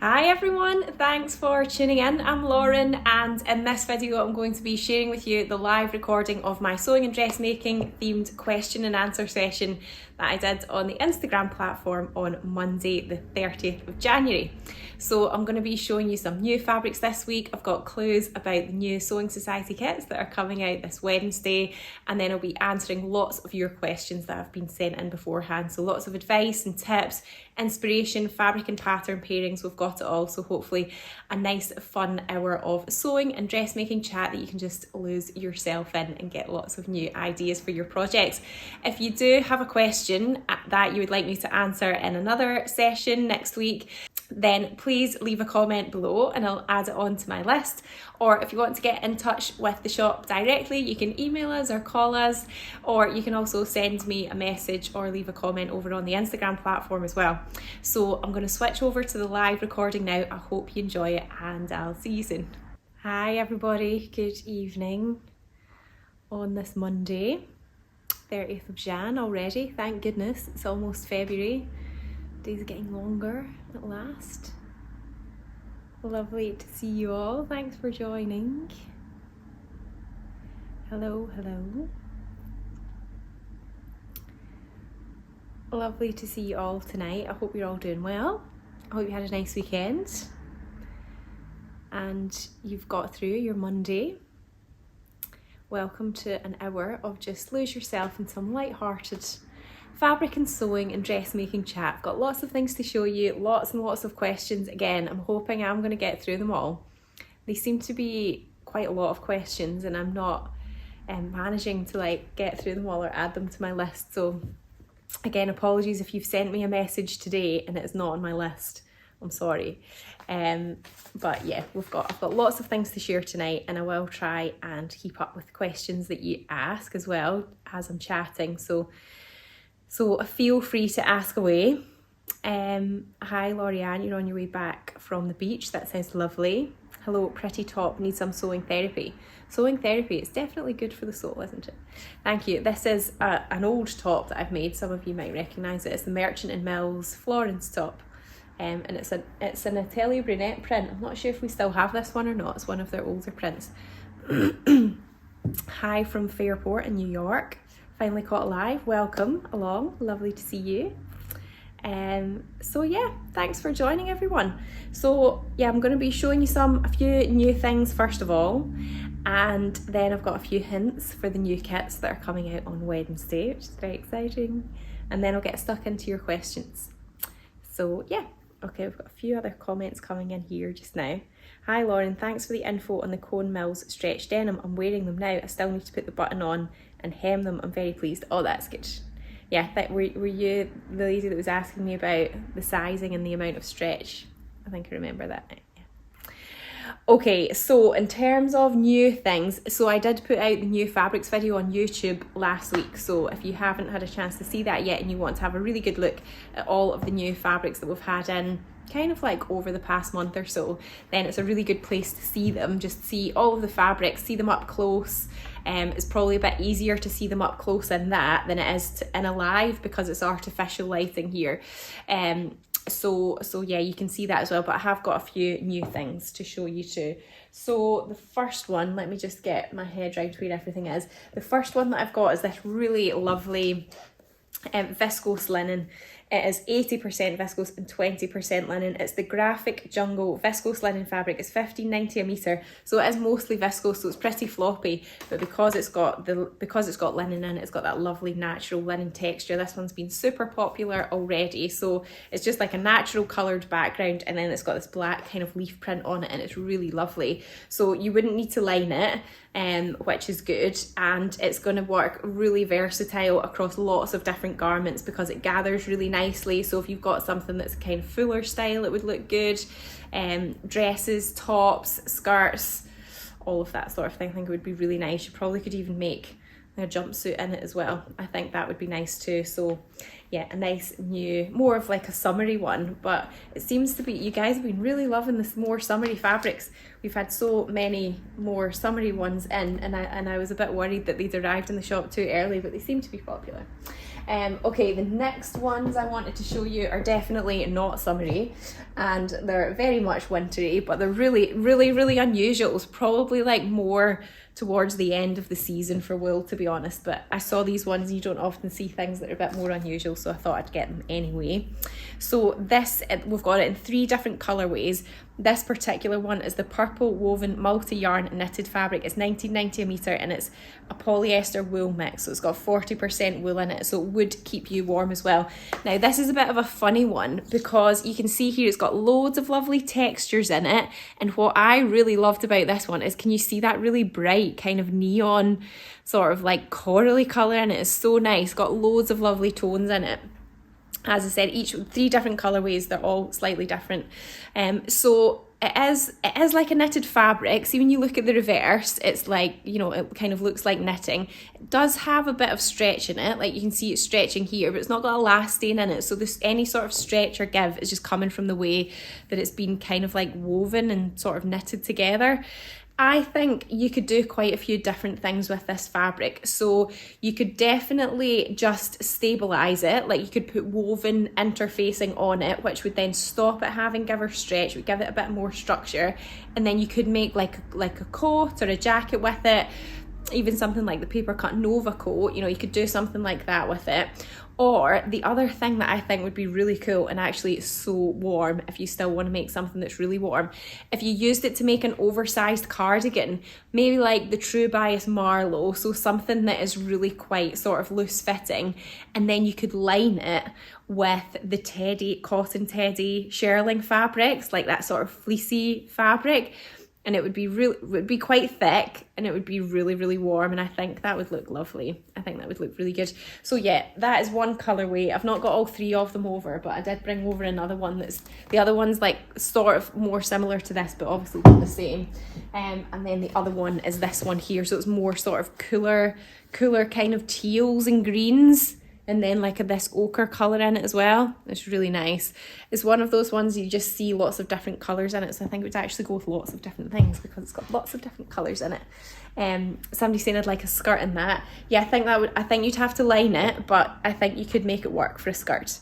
Hi everyone, thanks for tuning in. I'm Lauren, and in this video I'm going to be sharing with you the live recording of my sewing and dressmaking themed question and answer session that I did on the Instagram platform on Monday the 30th of January. So I'm going to be showing you some new fabrics this week. I've got clues about the new Sewing Society kits that are coming out this Wednesday, and then I'll be answering lots of your questions that have been sent in beforehand. So lots of advice and tips, inspiration, fabric and pattern pairings, we've got it all. So hopefully a nice fun hour of sewing and dressmaking chat that you can just lose yourself in and get lots of new ideas for your projects. If you do have a question that you would like me to answer in another session next week, then please leave a comment below and I'll add it on to my list. Or if you want to get in touch with the shop directly, you can email us or call us, or you can also send me a message or leave a comment over on the Instagram platform as well. So I'm going to switch over to the live recording now. I hope you enjoy it and I'll see you soon. Hi everybody, good evening on this Monday, 30th of Jan already. Thank goodness, it's almost February. Days are getting longer at last. Lovely to see you all. Thanks for joining. Hello, hello. Lovely to see you all tonight. I hope you're all doing well. I hope you had a nice weekend and you've got through your Monday. Welcome to an hour of just lose yourself in some light-hearted fabric and sewing and dressmaking chat. I've got lots of things to show you, lots and lots of questions. Again, I'm hoping I'm going to get through them all. They seem to be quite a lot of questions and I'm not managing to get through them all or add them to my list. So again, apologies if you've sent me a message today and it's not on my list. I'm sorry. But yeah, I've got lots of things to share tonight, and I will try and keep up with the questions that you ask as well as I'm chatting. So feel free to ask away. Hi Laurianne, you're on your way back from the beach. That sounds lovely. Hello, pretty top, need some sewing therapy. Sewing therapy, it's definitely good for the soul, isn't it? Thank you. This is an old top that I've made. Some of you might recognise it. It's the Merchant and Mills Florence top. And it's an Atelier Brunette print. I'm not sure if we still have this one or not. It's one of their older prints. Hi from Fairport in New York. Finally caught alive. Welcome along. Lovely to see you. So yeah, thanks for joining everyone. So yeah, I'm going to be showing you a few new things first of all, and then I've got a few hints for the new kits that are coming out on Wednesday, which is very exciting, and then I'll get stuck into your questions. So yeah, okay, we've got a few other comments coming in here just now. Hi Lauren, thanks for the info on the Cone Mills stretch denim. I'm wearing them now. I still need to put the button on and hem them. I'm very pleased. Oh, that's good. Yeah, were you the lady that was asking me about the sizing and the amount of stretch? I think I remember that now. Yeah. Okay, so in terms of new things, so I did put out the new fabrics video on YouTube last week. So if you haven't had a chance to see that yet and you want to have a really good look at all of the new fabrics that we've had in kind of over the past month or so, then it's a really good place to see them. Just see all of the fabrics, see them up close. It's probably a bit easier to see them up close in that than it is in a live because it's artificial lighting here. So yeah, you can see that as well, but I have got a few new things to show you too. So the first one, let me just get my head around where everything is. The first one that I've got is this really lovely viscose linen. It is 80% viscose and 20% linen. It's the Graphic Jungle viscose linen fabric. It's $15.90 a metre, so it is mostly viscose, so it's pretty floppy. But because it's got linen in it, it's got that lovely natural linen texture. This one's been super popular already. So it's just like a natural coloured background, and then it's got this black kind of leaf print on it, and it's really lovely. So you wouldn't need to line it, which is good, and it's going to work really versatile across lots of different garments because it gathers really nicely. So if you've got something that's kind of fuller style, it would look good. Dresses, tops, skirts, all of that sort of thing, I think it would be really nice. You probably could even make a jumpsuit in it as well. I think that would be nice too. So yeah, a nice new, more of like a summery one, but it seems to be, you guys have been really loving this more summery fabrics. We've had so many more summery ones in, and I was a bit worried that they'd arrived in the shop too early, but they seem to be popular. Okay, the next ones I wanted to show you are definitely not summery, and they're very much wintry, but they're really, really, really unusual. It's probably like more towards the end of the season for wool, to be honest, but I saw these ones and you don't often see things that are a bit more unusual, so I thought I'd get them anyway. So this, we've got it in 3 different colourways. This particular one is the purple woven multi-yarn knitted fabric. It's 19.90 a metre and it's a polyester wool mix, so it's got 40% wool in it, so it would keep you warm as well. Now this is a bit of a funny one because you can see here it's got loads of lovely textures in it, and what I really loved about this one is, can you see that really bright kind of neon sort of like corally colour in it? It's so nice, got loads of lovely tones in it. As I said, each 3 different colourways, they're all slightly different. So it is like a knitted fabric. See, when you look at the reverse, it's like, you know, it kind of looks like knitting. It does have a bit of stretch in it, like you can see it's stretching here, but it's not got a elastin in it, so this any sort of stretch or give is just coming from the way that it's been kind of like woven and sort of knitted together. I think you could do quite a few different things with this fabric. So you could definitely just stabilise it, like you could put woven interfacing on it, which would then stop it having give or stretch, would give it a bit more structure, and then you could make like a coat or a jacket with it, even something like the paper cut Nova coat, you know, you could do something like that with it. Or the other thing that I think would be really cool, and actually it's so warm if you still want to make something that's really warm, if you used it to make an oversized cardigan, maybe like the True Bias Marlowe, so something that is really quite sort of loose fitting, and then you could line it with the cotton teddy shearling fabrics, like that sort of fleecy fabric, and it would be quite thick, and it would be really, really warm, and I think that would look lovely. I think that would look really good. So yeah, that is one colourway. I've not got all 3 of them over, but I did bring over another one that's, the other one's like sort of more similar to this, but obviously not the same. And then the other one is this one here, so it's more sort of cooler kind of teals and greens, and then like this ochre colour in it as well. It's really nice. It's one of those ones you just see lots of different colours in it, so I think it would actually go with lots of different things because it's got lots of different colours in it. Somebody saying I'd like a skirt in that. Yeah, I think you'd have to line it, but I think you could make it work for a skirt.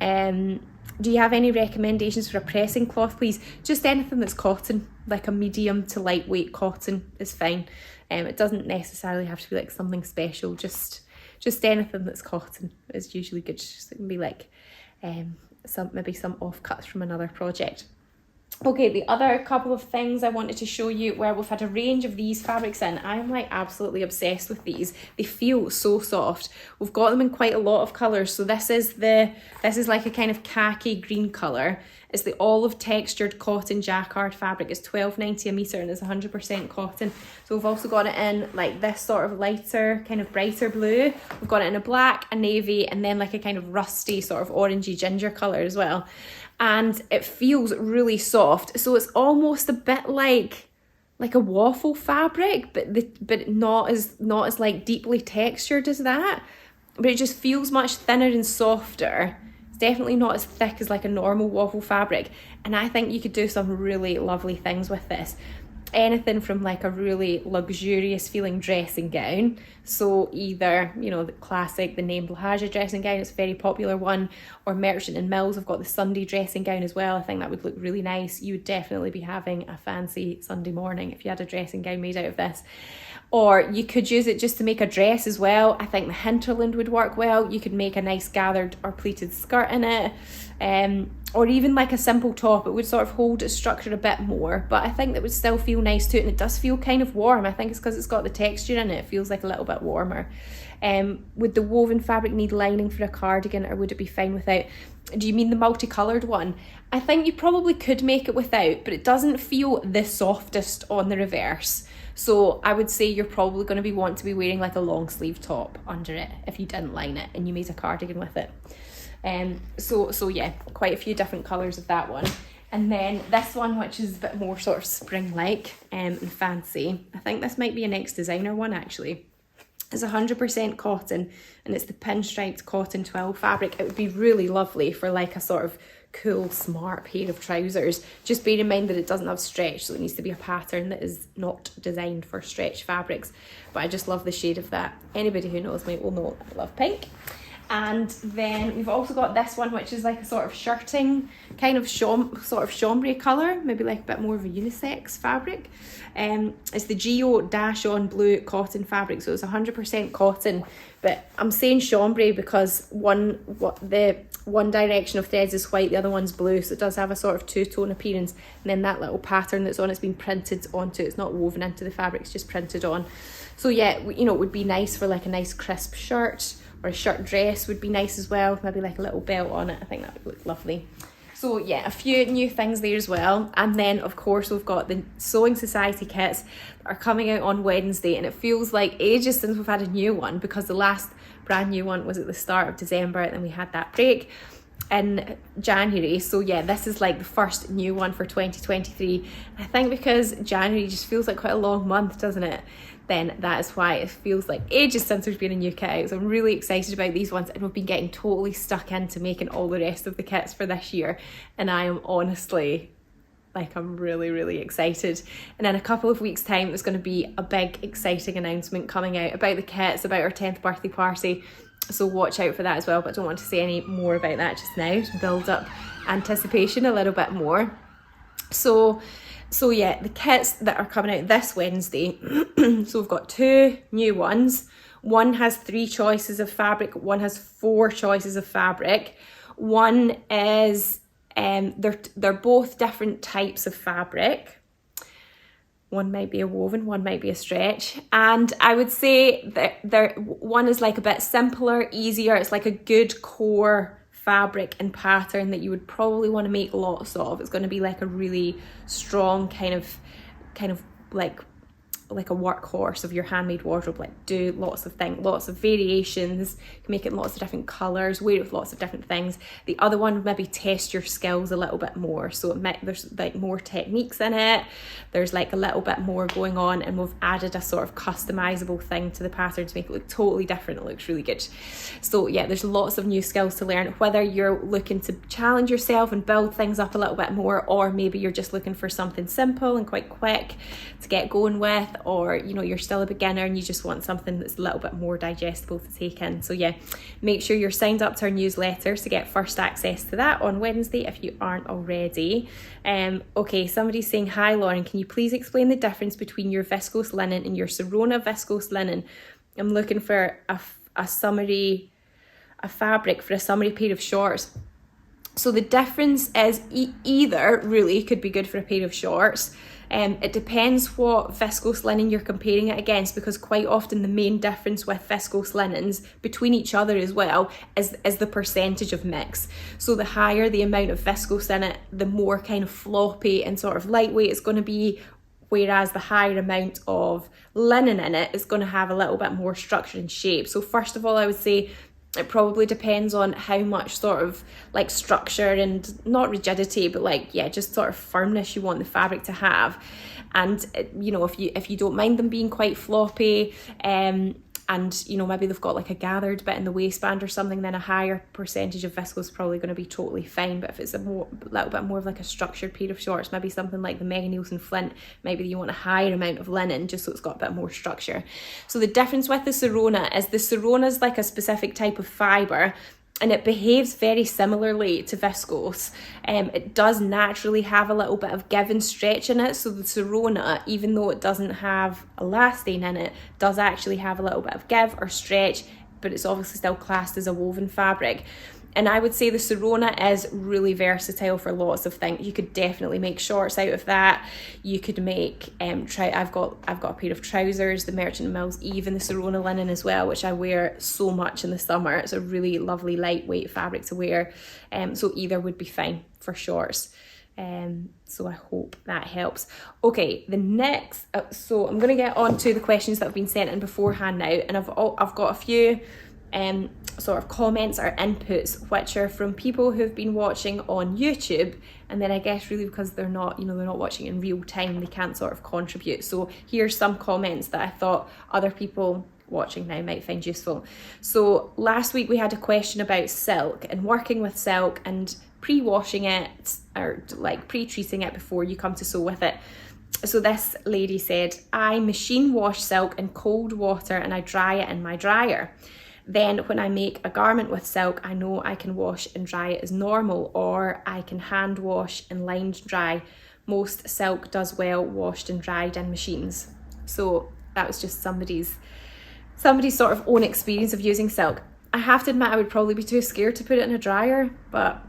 Do you have any recommendations for a pressing cloth, please? Just anything that's cotton, like a medium to lightweight cotton is fine. It doesn't necessarily have to be like something special, just anything that's cotton is usually good. Just it can be like maybe some offcuts from another project. Okay, the other couple of things I wanted to show you where we've had a range of these fabrics in. I'm like absolutely obsessed with these. They feel so soft. We've got them in quite a lot of colours. So this is like a kind of khaki green colour. It's the olive textured cotton jacquard fabric. It's $12.90 a metre and it's 100% cotton. So we've also got it in like this sort of lighter, kind of brighter blue. We've got it in a black, a navy, and then like a kind of rusty sort of orangey ginger colour as well. And it feels really soft. So it's almost a bit like a waffle fabric, but not as like deeply textured as that. But it just feels much thinner and softer. Definitely not as thick as like a normal waffle fabric, and I think you could do some really lovely things with this. Anything from like a really luxurious feeling dressing gown, so either, you know, the classic, the name Blahaja dressing gown, it's a very popular one, or Merchant and Mills have got the Sunday dressing gown as well. I think that would look really nice. You would definitely be having a fancy Sunday morning if you had a dressing gown made out of this. Or you could use it just to make a dress as well. I think the hinterland would work well. You could make a nice gathered or pleated skirt in it, or even like a simple top. It would sort of hold its structure a bit more, but I think that would still feel nice too, and it does feel kind of warm. I think it's because it's got the texture in it. It feels like a little bit warmer. Would the woven fabric need lining for a cardigan, or would it be fine without? Do you mean the multicoloured one? I think you probably could make it without, but it doesn't feel the softest on the reverse. So I would say you're probably going to want to be wearing like a long sleeve top under it if you didn't line it and you made a cardigan with it. So yeah, quite a few different colours of that one. And then this one, which is a bit more sort of spring-like and fancy. I think this might be a next designer one actually. It's 100% cotton and it's the pinstriped cotton twill fabric. It would be really lovely for like a sort of cool smart pair of trousers. Just bear in mind that it doesn't have stretch, so it needs to be a pattern that is not designed for stretch fabrics. But I just love the shade of that. Anybody who knows me will know I love pink. And then we've also got this one, which is like a sort of shirting kind of sort of chambray colour, maybe like a bit more of a unisex fabric. It's the Geo Dash On Blue cotton fabric, so it's 100% cotton. But I'm saying chambray because the one direction of threads is white, the other one's blue, so it does have a sort of two-tone appearance. And then that little pattern that's on it's been printed onto, it's not woven into the fabric, it's just printed on. So yeah, you know, it would be nice for like a nice crisp shirt, or a shirt dress would be nice as well, maybe like a little belt on it. I think that would look lovely. So yeah, a few new things there as well. And then of course we've got the Sewing Society kits that are coming out on Wednesday, and it feels like ages since we've had a new one because the last brand new one was at the start of December, and then we had that break in January. So yeah, this is like the first new one for 2023. I think because January just feels like quite a long month, doesn't it? Then that is why it feels like ages since there's been a new kit out. So I'm really excited about these ones, and we've been getting totally stuck into making all the rest of the kits for this year, and I am honestly like, I'm really excited. And in a couple of weeks time there's going to be a big exciting announcement coming out about the kits, about our 10th birthday party, so watch out for that as well. But I don't want to say any more about that just now, to build up anticipation a little bit more. So yeah, the kits that are coming out this Wednesday, so we've got two new ones. One has 3 choices of fabric, one has 4 choices of fabric. One is, they're both different types of fabric. One might be a woven, one might be a stretch. And I would say that one is like a bit simpler, easier. It's like a good core fabric and pattern that you would probably want to make lots of. It's going to be like a really strong kind of like a workhorse of your handmade wardrobe. Like, do lots of things, lots of variations, make it in lots of different colours, wear it with lots of different things. The other one would maybe test your skills a little bit more, so there's like more techniques in it, there's like a little bit more going on, and we've added a sort of customizable thing to the pattern to make it look totally different. It looks really good. So yeah, there's lots of new skills to learn, whether you're looking to challenge yourself and build things up a little bit more, or maybe you're just looking for something simple and quite quick to get going with, or you know, you're still a beginner and you just want something that's a little bit more digestible to take in. So yeah, make sure you're signed up to our newsletter to get first access to that on Wednesday if you aren't already. Okay, somebody's saying, hi Lauren, can you please explain the difference between your viscose linen and your sorona viscose linen? I'm looking for a fabric for a summery pair of shorts. So the difference is either really could be good for a pair of shorts. It depends what viscose linen you're comparing it against, because quite often the main difference with viscose linens between each other as well is the percentage of mix. So the higher the amount of viscose in it, the more kind of floppy and sort of lightweight it's going to be, whereas the higher amount of linen in it is going to have a little bit more structure and shape. So first of all, I would say it probably depends on how much sort of like structure and not rigidity, but like, yeah, just sort of firmness you want the fabric to have. And you know, if you don't mind them being quite floppy, and you know, maybe they've got like a gathered bit in the waistband or something, then a higher percentage of viscose is probably going to be totally fine. But if it's a little bit more of like a structured pair of shorts, maybe something like the Megan Nielsen Flint, maybe you want a higher amount of linen just so it's got a bit more structure. So the difference with the sorona is the sorona is like a specific type of fibre, and it behaves very similarly to viscose. It does naturally have a little bit of give and stretch in it. So the sorona, even though it doesn't have elastane in it, does actually have a little bit of give or stretch, but it's obviously still classed as a woven fabric. And I would say the sorona is really versatile for lots of things. You could definitely make shorts out of that. You could make, I've got a pair of trousers, the Merchant Mills Eve in the sorona linen as well, which I wear so much in the summer. It's a really lovely lightweight fabric to wear. So either would be fine for shorts. So I hope that helps. Okay, the next, so I'm going to get on to the questions that have been sent in beforehand now, and I've got a few sort of comments or inputs which are from people who've been watching on YouTube, and then I guess really because they're not watching in real time, they can't sort of contribute. So here's some comments that I thought other people watching now might find useful. So last week we had a question about silk and working with silk and pre-washing it, or like pre-treating it before you come to sew with it. So this lady said, I machine wash silk in cold water and I dry it in my dryer. then when I make a garment with silk, I know I can wash and dry it as normal, or I can hand wash and line dry. Most silk does well washed and dried in machines. So that was just somebody's sort of own experience of using silk. I have to admit, I would probably be too scared to put it in a dryer, but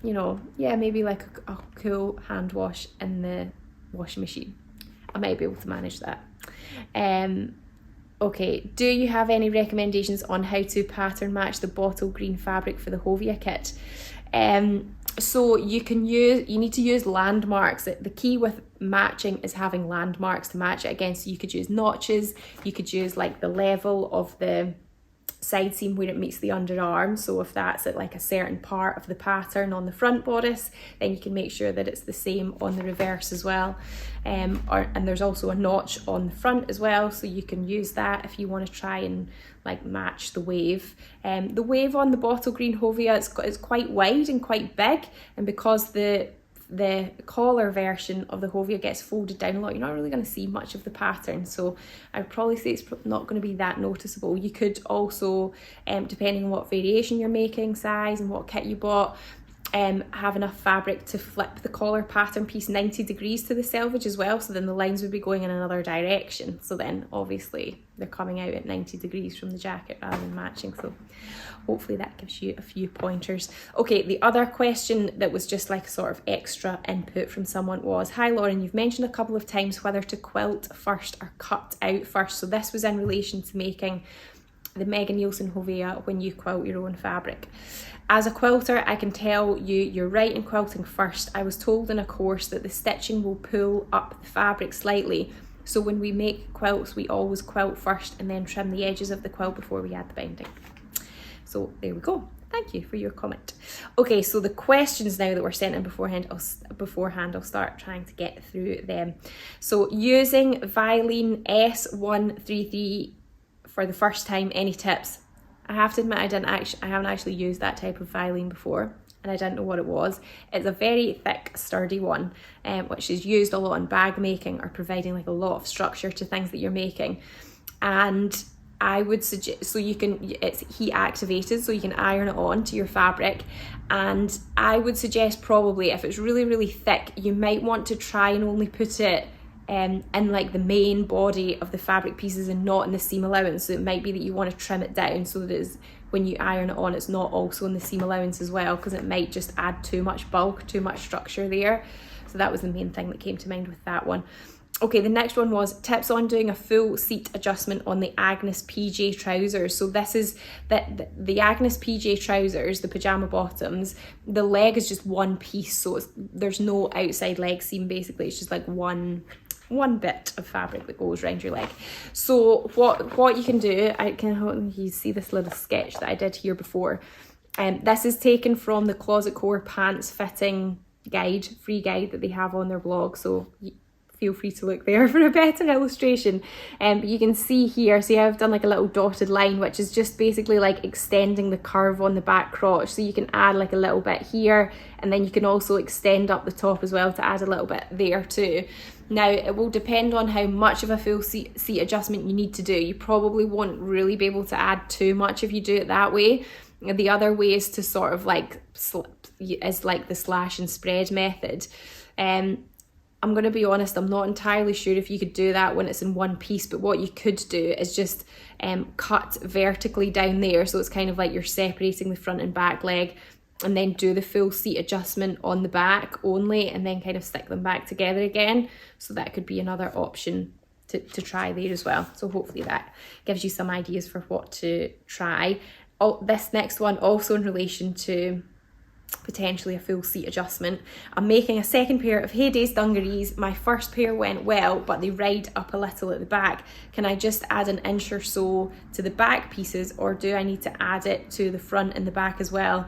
you know, yeah, maybe like a cool hand wash in the washing machine. I might be able to manage that. Okay, do you have any recommendations on how to pattern match the bottle green fabric for the Hovea kit? So you need to use landmarks. The key with matching is having landmarks to match it against. So you could use notches, you could use like the level of the side seam where it meets the underarm. So if that's at like a certain part of the pattern on the front bodice, then you can make sure that it's the same on the reverse as well. And there's also a notch on the front as well, so you can use that if you want to try and like match the wave. The wave on the bottle green Hovea is quite wide and quite big, and because the collar version of the Hovea gets folded down a lot, you're not really going to see much of the pattern, so I'd probably say it's not going to be that noticeable. You could also, depending on what variation you're making, size and what kit you bought, have enough fabric to flip the collar pattern piece 90 degrees to the selvage as well, so then the lines would be going in another direction, so then obviously they're coming out at 90 degrees from the jacket rather than matching. So hopefully that gives you a few pointers. Okay, the other question that was just like sort of extra input from someone was, hi Lauren, you've mentioned a couple of times whether to quilt first or cut out first. So this was in relation to making the Megan Nielsen Hovea when you quilt your own fabric. As a quilter, I can tell you, you're right in quilting first. I was told in a course that the stitching will pull up the fabric slightly. So when we make quilts, we always quilt first and then trim the edges of the quilt before we add the binding. So there we go. Thank you for your comment. Okay, so the questions now that were sent in beforehand, I'll start trying to get through them. So using viliene S133 for the first time, any tips? I have to admit I haven't actually used that type of viliene before, and I didn't know what it was. It's a very thick, sturdy one, which is used a lot in bag making or providing like a lot of structure to things that you're making. And I would suggest, so it's heat activated, so you can iron it on to your fabric. And I would suggest probably if it's really, really thick, you might want to try and only put it in like the main body of the fabric pieces and not in the seam allowance. So it might be that you want to trim it down so that when you iron it on, it's not also in the seam allowance as well, because it might just add too much bulk, too much structure there. So that was the main thing that came to mind with that one. Okay, the next one was tips on doing a full seat adjustment on the Agnes PJ trousers. So this is the Agnes PJ trousers, the pajama bottoms, the leg is just one piece, so there's no outside leg seam basically. It's just like one bit of fabric that goes around your leg. So what you can do, you see this little sketch that I did here before. This is taken from the Closet Core pants fitting guide, free guide that they have on their blog. So feel free to look there for a better illustration. But you can see here, see how I've done like a little dotted line, which is just basically like extending the curve on the back crotch. So you can add like a little bit here, and then you can also extend up the top as well to add a little bit there too. Now, it will depend on how much of a full seat adjustment you need to do. You probably won't really be able to add too much if you do it that way. The other way is to sort of like is like the slash and spread method. I'm going to be honest, I'm not entirely sure if you could do that when it's in one piece, but what you could do is just cut vertically down there. So it's kind of like you're separating the front and back leg, and then do the full seat adjustment on the back only, and then kind of stick them back together again. So that could be another option to try there as well. So hopefully that gives you some ideas for what to try. This next one also in relation to potentially a full seat adjustment. I'm making a second pair of Heydays Dungarees. My first pair went well, but they ride up a little at the back. Can I just add an inch or so to the back pieces, or do I need to add it to the front and the back as well?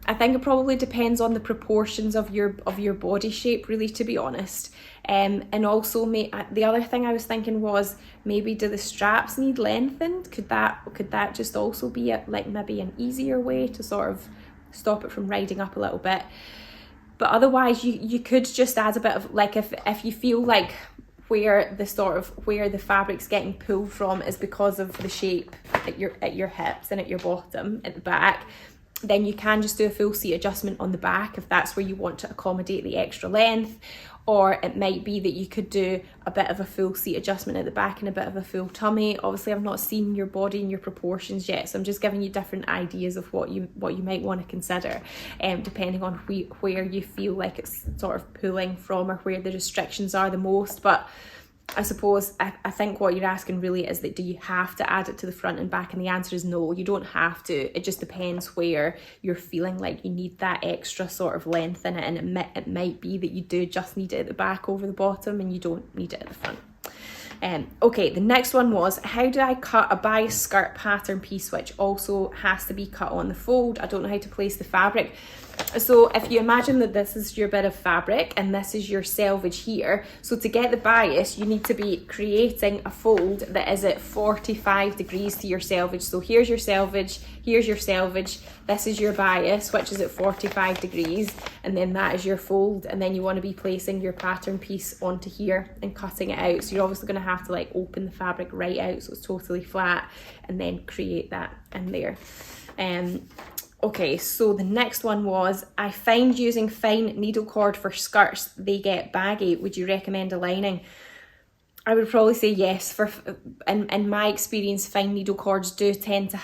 I think it probably depends on the proportions of your body shape, really, to be honest. And also, the other thing I was thinking was, maybe do the straps need lengthened? Could that just also be like maybe an easier way to sort of stop it from riding up a little bit? But otherwise, you could just add a bit of, like, if you feel like where the fabric's getting pulled from is because of the shape at your hips and at your bottom at the back, then you can just do a full seat adjustment on the back if that's where you want to accommodate the extra length. Or it might be that you could do a bit of a full seat adjustment at the back and a bit of a full tummy. Obviously, I've not seen your body and your proportions yet, so I'm just giving you different ideas of what you might want to consider, depending on where you feel like it's sort of pulling from or where the restrictions are the most. But I suppose I think what you're asking really is that do you have to add it to the front and back? And the answer is no, you don't have to. It just depends where you're feeling like you need that extra sort of length in it, and it might be that you do just need it at the back over the bottom and you don't need it at the front. Okay, the next one was, how do I cut a bias skirt pattern piece which also has to be cut on the fold? I don't know how to place the fabric. So if you imagine that this is your bit of fabric and this is your selvage here, so to get the bias you need to be creating a fold that is at 45 degrees to your selvage. So here's your selvage, this is your bias which is at 45 degrees, and then that is your fold, and then you want to be placing your pattern piece onto here and cutting it out. So you're obviously going to have to like open the fabric right out so it's totally flat and then create that in there. Okay, so the next one was, I find using fine needle cord for skirts, they get baggy. Would you recommend a lining? I would probably say yes. In my experience, fine needle cords do tend to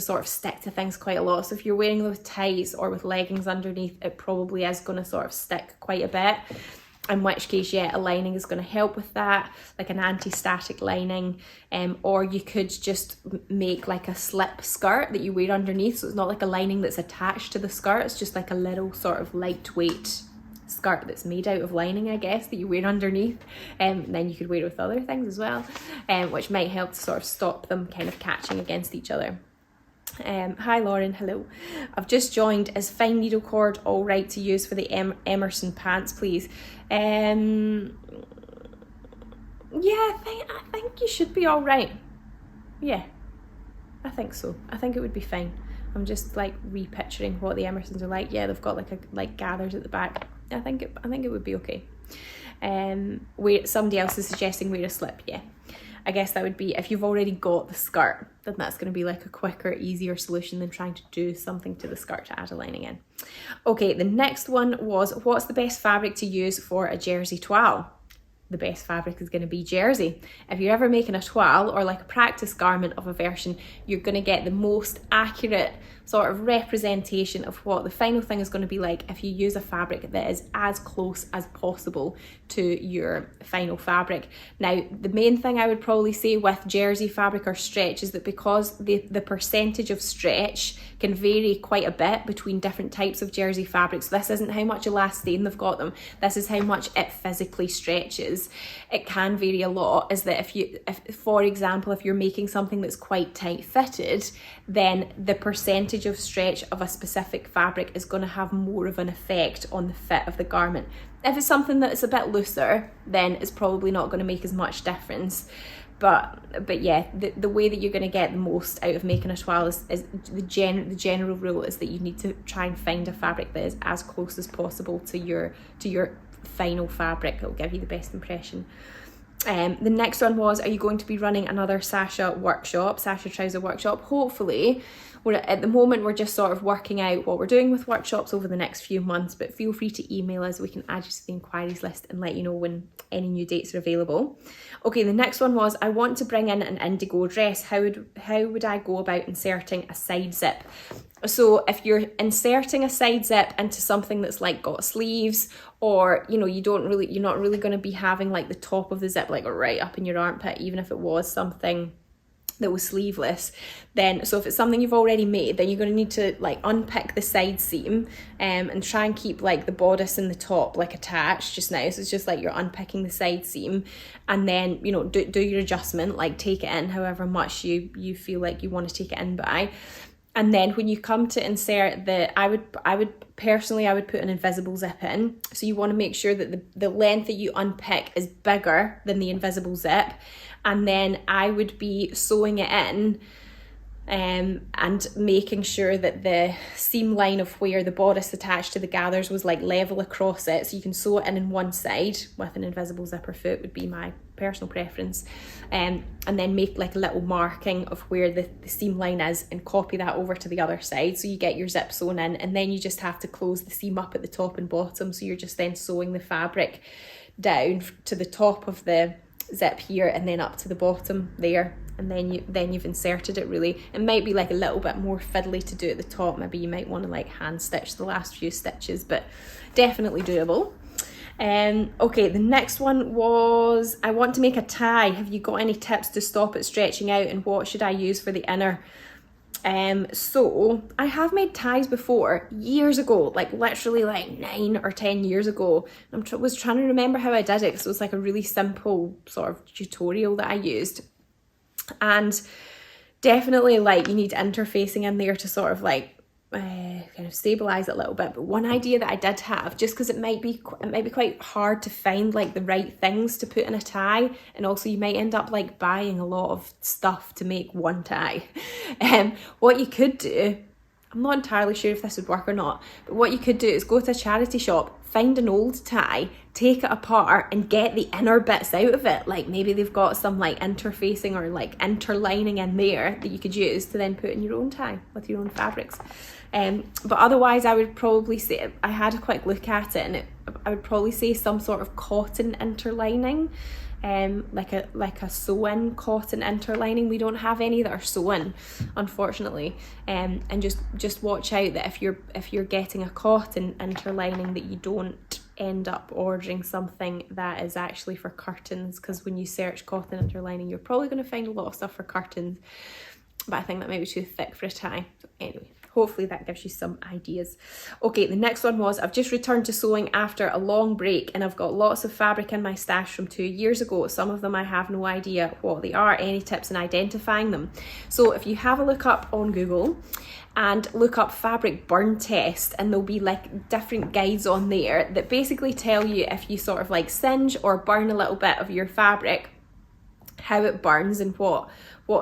sort of stick to things quite a lot. So if you're wearing them with tights or with leggings underneath, it probably is going to sort of stick quite a bit. In which case, yeah, a lining is going to help with that, like an anti-static lining, or you could just make like a slip skirt that you wear underneath, so it's not like a lining that's attached to the skirt, it's just like a little sort of lightweight skirt that's made out of lining, I guess, that you wear underneath, and then you could wear it with other things as well, which might help to sort of stop them kind of catching against each other. Hi Lauren, hello. I've just joined. Is fine needle cord all right to use for the Emerson pants, please? Yeah, I think you should be all right. Yeah, I think so. I think it would be fine. I'm just like repicturing what the Emersons are like. Yeah, they've got like gathers at the back. I think it would be okay. Somebody else is suggesting wear a slip. Yeah, I guess that would be, if you've already got the skirt, then that's going to be like a quicker, easier solution than trying to do something to the skirt to add a lining in. Okay, the next one was, what's the best fabric to use for a jersey toile? The best fabric is going to be jersey. If you're ever making a toile or like a practice garment of a version, you're going to get the most accurate sort of representation of what the final thing is going to be like if you use a fabric that is as close as possible to your final fabric. Now, the main thing I would probably say with jersey fabric or stretch is that because the percentage of stretch can vary quite a bit between different types of jersey fabrics. This isn't how much elastane they've got them, this is how much it physically stretches. It can vary a lot, is that if for example, if you're making something that's quite tight fitted, then the percentage of stretch of a specific fabric is going to have more of an effect on the fit of the garment. If it's something that's a bit looser, then it's probably not going to make as much difference. But yeah, the way that you're going to get the most out of making a toile is the general rule is that you need to try and find a fabric that is as close as possible to your final fabric that will give you the best impression. The next one was, are you going to be running another sahsa trouser workshop? Hopefully. At the moment we're just sort of working out what we're doing with workshops over the next few months, but feel free to email us, we can add you to the inquiries list and let you know when any new dates are available. Okay, the next one was, I want to bring in an indigo dress. How would I go about inserting a side zip? So if you're inserting a side zip into something that's like got sleeves, or you're not really going to be having like the top of the zip like right up in your armpit, even if it was something that was sleeveless, then so if it's something you've already made, then you're going to need to like unpick the side seam and try and keep like the bodice and the top like attached just now. So it's just like you're unpicking the side seam, and then do your adjustment, like take it in however much you feel like you want to take it in by. And then when you come to insert I would personally put an invisible zip in. So you want to make sure that the length that you unpick is bigger than the invisible zip. And then I would be sewing it in and making sure that the seam line of where the bodice attached to the gathers was like level across it, so you can sew it in one side with an invisible zipper foot would be my personal preference, and then make like a little marking of where the seam line is and copy that over to the other side, so you get your zip sewn in, and then you just have to close the seam up at the top and bottom, so you're just then sewing the fabric down to the top of the zip here and then up to the bottom there, and then you've inserted it. Really, it might be like a little bit more fiddly to do at the top, maybe you might want to like hand stitch the last few stitches, but definitely doable. Okay, the next one was, I want to make a tie. Have you got any tips to stop it stretching out, and what should I use for the inner? So I have made ties before years ago, like literally like 9 or 10 years ago. Was trying to remember how I did it, because it was like a really simple sort of tutorial that I used, and definitely like you need interfacing in there to sort of like kind of stabilize it a little bit. But one idea that I did have, just because it might be quite hard to find like the right things to put in a tie, and also you might end up like buying a lot of stuff to make one tie. What you could do, I'm not entirely sure if this would work or not, but what you could do is go to a charity shop, find an old tie, take it apart and get the inner bits out of it. Like maybe they've got some like interfacing or like interlining in there that you could use to then put in your own tie with your own fabrics. But otherwise I would probably say, I had a quick look at it, and I would probably say some sort of cotton interlining, like a sewn cotton interlining. We don't have any that are sewn, unfortunately, and just watch out that if you're getting a cotton interlining, that you don't end up ordering something that is actually for curtains, because when you search cotton interlining you're probably going to find a lot of stuff for curtains, but I think that might be too thick for a tie. So anyway, hopefully that gives you some ideas. Okay, the next one was, I've just returned to sewing after a long break, and I've got lots of fabric in my stash from 2 years ago. Some of them I have no idea what they are. Any tips in identifying them? So if you have a look up on Google and look up fabric burn test, and there'll be like different guides on there that basically tell you if you sort of like singe or burn a little bit of your fabric, how it burns and what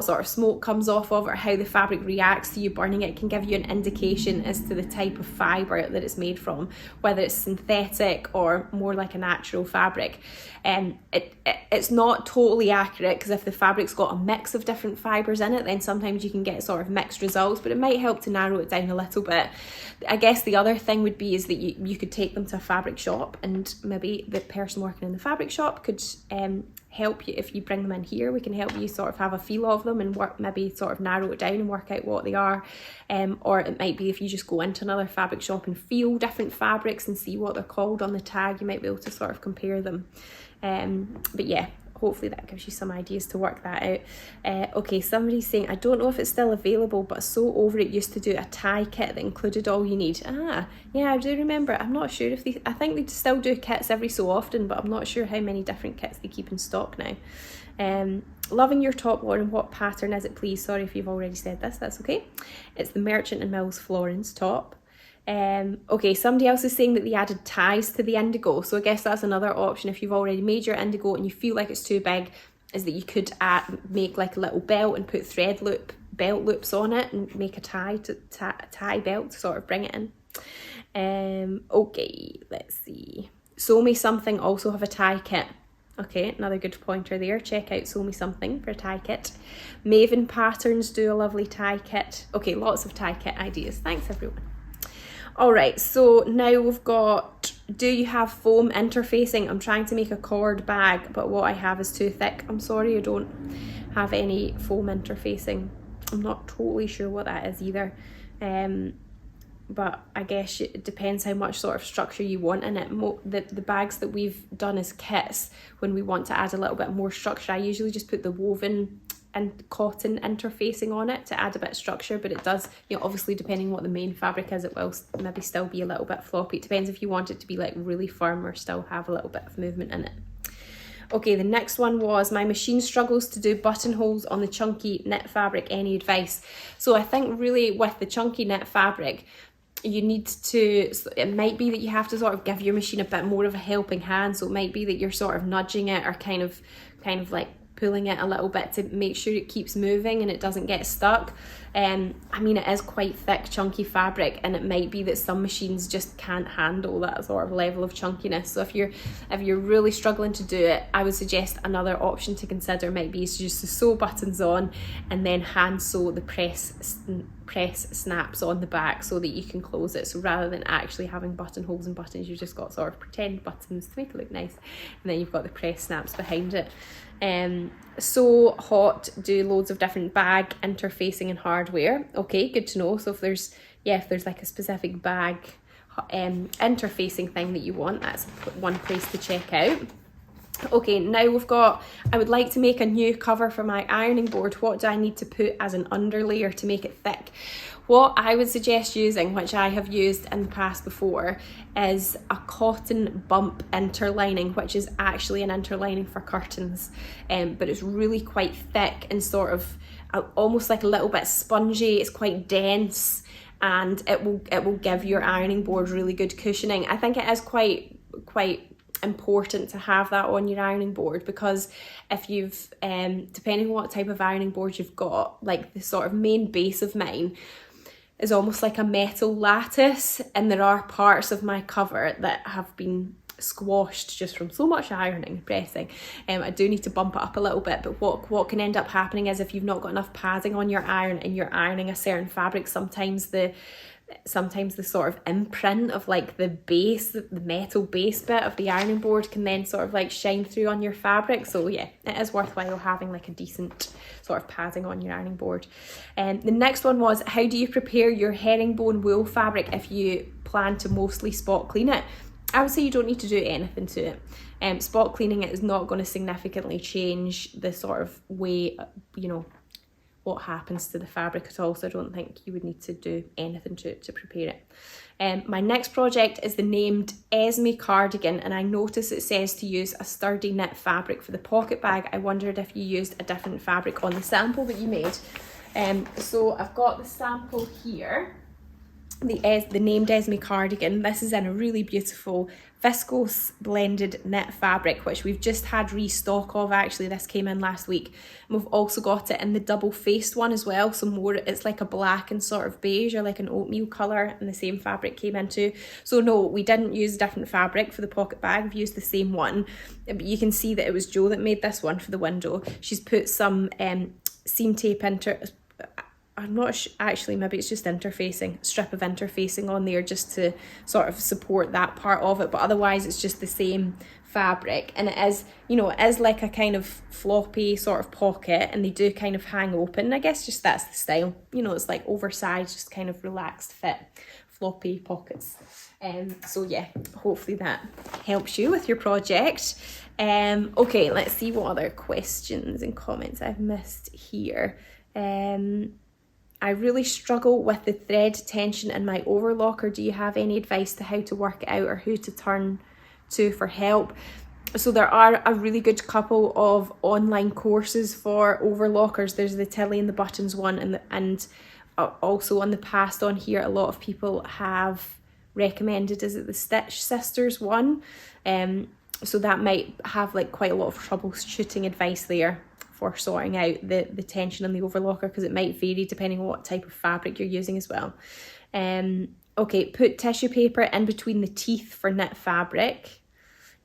sort of smoke comes off of, or how the fabric reacts to you burning it. Can give you an indication as to the type of fibre that it's made from, whether it's synthetic or more like a natural fabric. It's not totally accurate, because if the fabric's got a mix of different fibres in it, then sometimes you can get sort of mixed results, but it might help to narrow it down a little bit. I guess the other thing would be is that you could take them to a fabric shop, and maybe the person working in the fabric shop could help you. If you bring them in here, we can help you sort of have a feel of them and work, maybe sort of narrow it down and work out what they are. Or it might be if you just go into another fabric shop and feel different fabrics and see what they're called on the tag, you might be able to sort of compare them. But yeah, hopefully that gives you some ideas to work that out. Okay, somebody's saying, I don't know if it's still available, but So Over It used to do a tie kit that included all you need. Yeah, I do remember. I'm not sure if I think they still do kits every so often, but I'm not sure how many different kits they keep in stock now. Loving your top, Lauren. What pattern is it, please? Sorry if you've already said this, that's okay. It's the Merchant and Mills Florence top. Okay, somebody else is saying that they added ties to the indigo, so I guess that's another option. If you've already made your indigo and you feel like it's too big, is that you could make like a little belt and put belt loops on it and make a tie belt to sort of bring it in. Okay, let's see. Sew Me Something also have a tie kit. Okay, another good pointer there. Check out Sew Me Something for a tie kit. Maven Patterns do a lovely tie kit. Okay, lots of tie kit ideas. Thanks everyone. All right, so now we've got, do you have foam interfacing? I'm trying to make a cord bag, but what I have is too thick. I'm sorry, I don't have any foam interfacing. I'm not totally sure what that is either. But I guess it depends how much sort of structure you want in it. The bags that we've done as kits, when we want to add a little bit more structure, I usually just put the woven and cotton interfacing on it to add a bit of structure, but it does, you know, obviously depending what the main fabric is, it will maybe still be a little bit floppy. It depends if you want it to be like really firm or still have a little bit of movement in it. Okay, the next one was, my machine struggles to do buttonholes on the chunky knit fabric. Any advice? So I think really with the chunky knit fabric, you need to, it might be that you have to sort of give your machine a bit more of a helping hand. So it might be that you're sort of nudging it or kind of like pulling it a little bit to make sure it keeps moving and it doesn't get stuck. I mean, it is quite thick, chunky fabric, and it might be that some machines just can't handle that sort of level of chunkiness. So if you're really struggling to do it, I would suggest another option to consider might be just to sew buttons on and then hand sew the press snaps on the back so that you can close it. So rather than actually having buttonholes and buttons, you've just got sort of pretend buttons to make it look nice, and then you've got the press snaps behind it. Sew hot, do loads of different bag interfacing and hardware. Okay, good to know. So if there's like a specific bag interfacing thing that you want, that's one place to check out. Okay, now I would like to make a new cover for my ironing board. What do I need to put as an underlayer to make it thick? What I would suggest using, which I have used in the past before, is a cotton bump interlining, which is actually an interlining for curtains, but it's really quite thick and sort of almost like a little bit spongy. It's quite dense, and it will give your ironing board really good cushioning. I think it is quite important to have that on your ironing board, because if you've depending on what type of ironing board you've got, like the sort of main base of mine is almost like a metal lattice, and there are parts of my cover that have been squashed just from so much ironing and pressing. I do need to bump it up a little bit, but what can end up happening is if you've not got enough padding on your iron and you're ironing a certain fabric, sometimes the sort of imprint of like the metal base bit of the ironing board can then sort of like shine through on your fabric. So yeah, it is worthwhile having like a decent sort of padding on your ironing board. The next one was, how do you prepare your herringbone wool fabric if you plan to mostly spot clean it? I would say you don't need to do anything to it. Spot cleaning it is not going to significantly change the sort of way, what happens to the fabric at all, so I don't think you would need to do anything to prepare it. My next project is the named Esme cardigan, and I notice it says to use a sturdy knit fabric for the pocket bag. I wondered if you used a different fabric on the sample that you made. So I've got the sample here, the named Esme cardigan. This is in a really beautiful viscose blended knit fabric, which we've just had restock of. Actually, this came in last week, and we've also got it in the double faced one as well, so more, it's like a black and sort of beige or like an oatmeal colour, and the same fabric came in too. So no, we didn't use a different fabric for the pocket bag, we've used the same one, but you can see that it was Jo that made this one for the window. She's put some seam tape I'm not actually, maybe it's just strip of interfacing on there just to sort of support that part of it, but otherwise it's just the same fabric, and it is like a kind of floppy sort of pocket, and they do kind of hang open. I guess just that's the style, it's like oversized, just kind of relaxed fit floppy pockets. So yeah, hopefully that helps you with your project. Okay, let's see what other questions and comments I've missed here. I really struggle with the thread tension in my overlocker. Do you have any advice to how to work it out or who to turn to for help? So there are a really good couple of online courses for overlockers. There's the Tilly and the Buttons one, and also on the past on here, a lot of people have recommended, is it the Stitch Sisters one? So that might have like quite a lot of troubleshooting advice there for sorting out the tension on the overlocker, because it might vary depending on what type of fabric you're using as well. Okay, put tissue paper in between the teeth for knit fabric.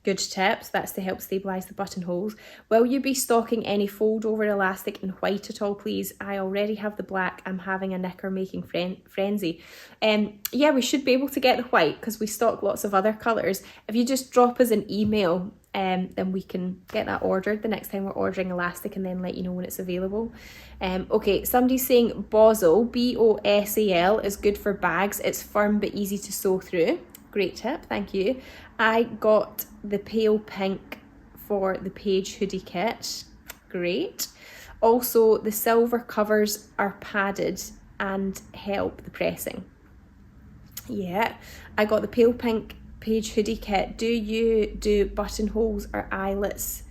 Good tips, that's to help stabilise the buttonholes. Will you be stocking any fold over elastic in white at all, please? I already have the black, I'm having a knicker making frenzy. Yeah, we should be able to get the white because we stock lots of other colours. If you just drop us an email, then we can get that ordered the next time we're ordering elastic, and then let you know when it's available. Okay, somebody's saying Bosal, B-O-S-A-L, is good for bags. It's firm but easy to sew through. Great tip, thank you. I got the pale pink for the Page hoodie kit. Great. Also, the silver covers are padded and help the pressing. Yeah, I got the pale pink Page hoodie kit. Do you do buttonholes or eyelets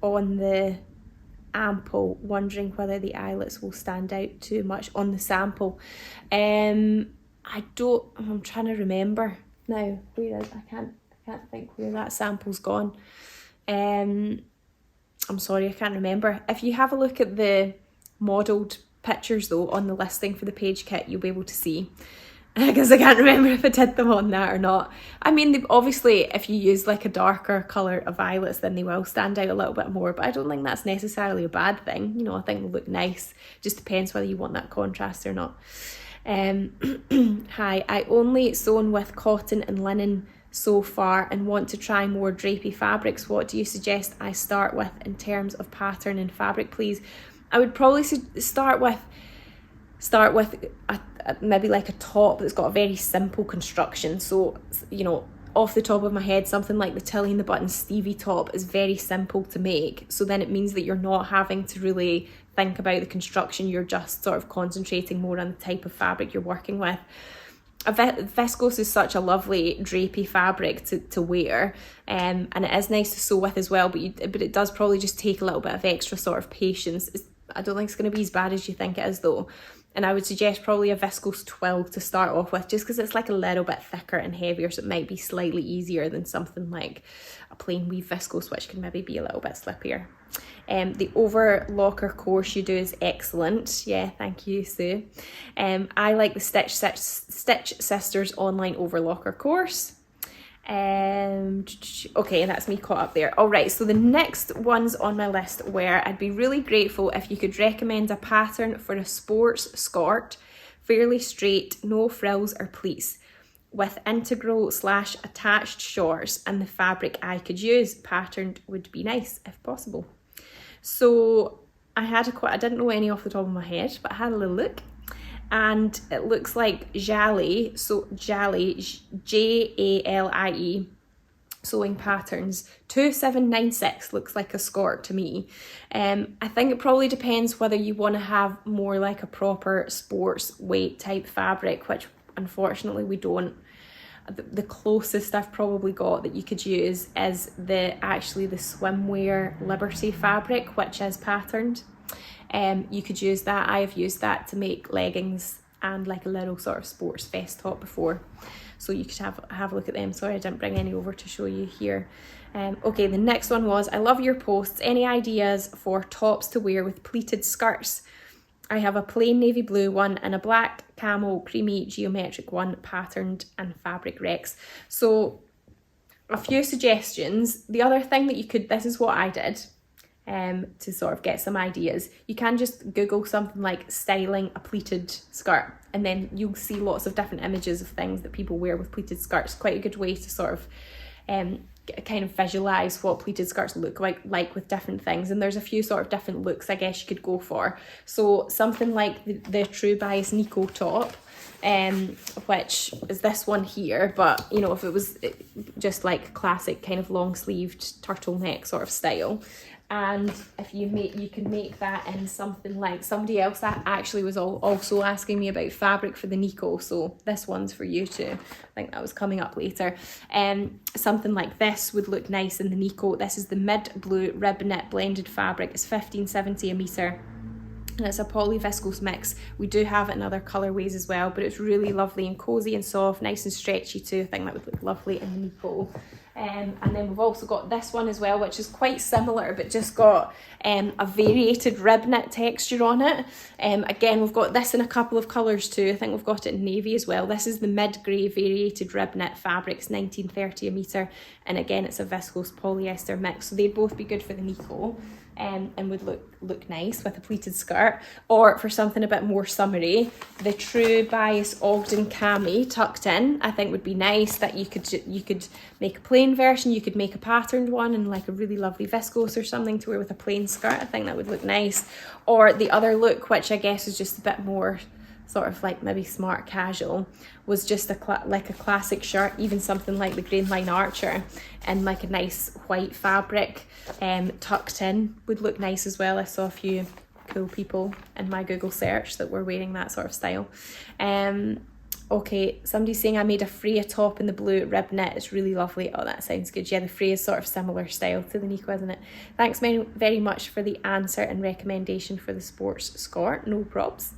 on the ample? Wondering whether the eyelets will stand out too much on the sample. I'm trying to remember now. Where is, I can't think where that sample's gone. I'm sorry, I can't remember. If you have a look at the modelled pictures though on the listing for the page kit, you'll be able to see. Because I can't remember if I did them on that or not. I mean, obviously, if you use like a darker colour of violets, then they will stand out a little bit more, but I don't think that's necessarily a bad thing. You know, I think they'll look nice. Just depends whether you want that contrast or not. Hi, I only sewn with cotton and linen so far and want to try more drapey fabrics. What do you suggest I start with in terms of pattern and fabric, please? I would probably start with maybe like a top that's got a very simple construction. So, you know, off the top of my head, something like the Tilly and the Button Stevie top is very simple to make. So then it means that you're not having to really think about the construction. You're just sort of concentrating more on the type of fabric you're working with. Viscose is such a lovely drapey fabric to wear, and it is nice to sew with as well, but it does probably just take a little bit of extra sort of patience. I don't think it's going to be as bad as you think it is though. And I would suggest probably a viscose twill to start off with, just because it's like a little bit thicker and heavier, so it might be slightly easier than something like a plain weave viscose, which can maybe be a little bit slippier. The overlocker course you do is excellent. Yeah, thank you, Sue. I like the Stitch Sisters online overlocker course. Okay, that's me caught up there. All right, so the next ones on my list were, I'd be really grateful if you could recommend a pattern for a sports skort, fairly straight, no frills or pleats, with integral / attached shorts, and the fabric I could use. Patterned would be nice if possible. So I didn't know any off the top of my head, but I had a little look. And it looks like Jali, so Jali, Jalie, sewing patterns, 2796 looks like a skort to me. I think it probably depends whether you want to have more like a proper sports weight type fabric, which unfortunately we don't. The closest I've probably got that you could use is the swimwear Liberty fabric, which is patterned. You could use that. I have used that to make leggings and like a little sort of sports vest top before, so you could have a look at them. Sorry I didn't bring any over to show you here. Okay, the next one was, I love your posts. Any ideas for tops to wear with pleated skirts? I have a plain navy blue one and a black camel creamy geometric one, patterned and fabric Rex. So a few suggestions. The other thing that you could, this is what I did to sort of get some ideas. You can just Google something like styling a pleated skirt, and then you'll see lots of different images of things that people wear with pleated skirts. Quite a good way to sort of kind of visualize what pleated skirts look like with different things, and there's a few sort of different looks I guess you could go for. So something like the True Bias Nikko top, which is this one here, but you know, if it was just like classic kind of long sleeved turtleneck sort of style, and if you can make that in something like, somebody else that actually was also asking me about fabric for the Nikko, so this one's for you too. I think that was coming up later. Something like this would look nice in the Nikko. This is the mid blue rib knit blended fabric. It's 1570 a metre. And it's a poly viscose mix. We do have it in other colourways as well, but it's really lovely and cosy and soft, nice and stretchy too. I think that would look lovely in the Nikko. And then we've also got this one as well, which is quite similar, but just got a variated rib knit texture on it. Again, we've got this in a couple of colours too. I think we've got it in navy as well. This is the mid-grey variated rib knit fabric. It's 1930 a metre, and again, it's a viscose polyester mix. So they'd both be good for the Nikko. And would look nice with a pleated skirt. Or for something a bit more summery, the True Bias Ogden cami tucked in, I think would be nice. That you could make a plain version, you could make a patterned one and like a really lovely viscose or something to wear with a plain skirt. I think that would look nice. Or the other look, which I guess is just a bit more sort of like maybe smart casual, was just like a classic shirt, even something like the Grain Line Archer, and like a nice white fabric tucked in would look nice as well. I saw a few cool people in my Google search that were wearing that sort of style. Okay, somebody's saying I made a Freya top in the blue rib knit. It's really lovely. Oh, that sounds good. Yeah, the Freya is sort of similar style to the Nikko, isn't it? Thanks very much for the answer and recommendation for the sports skort. No probs.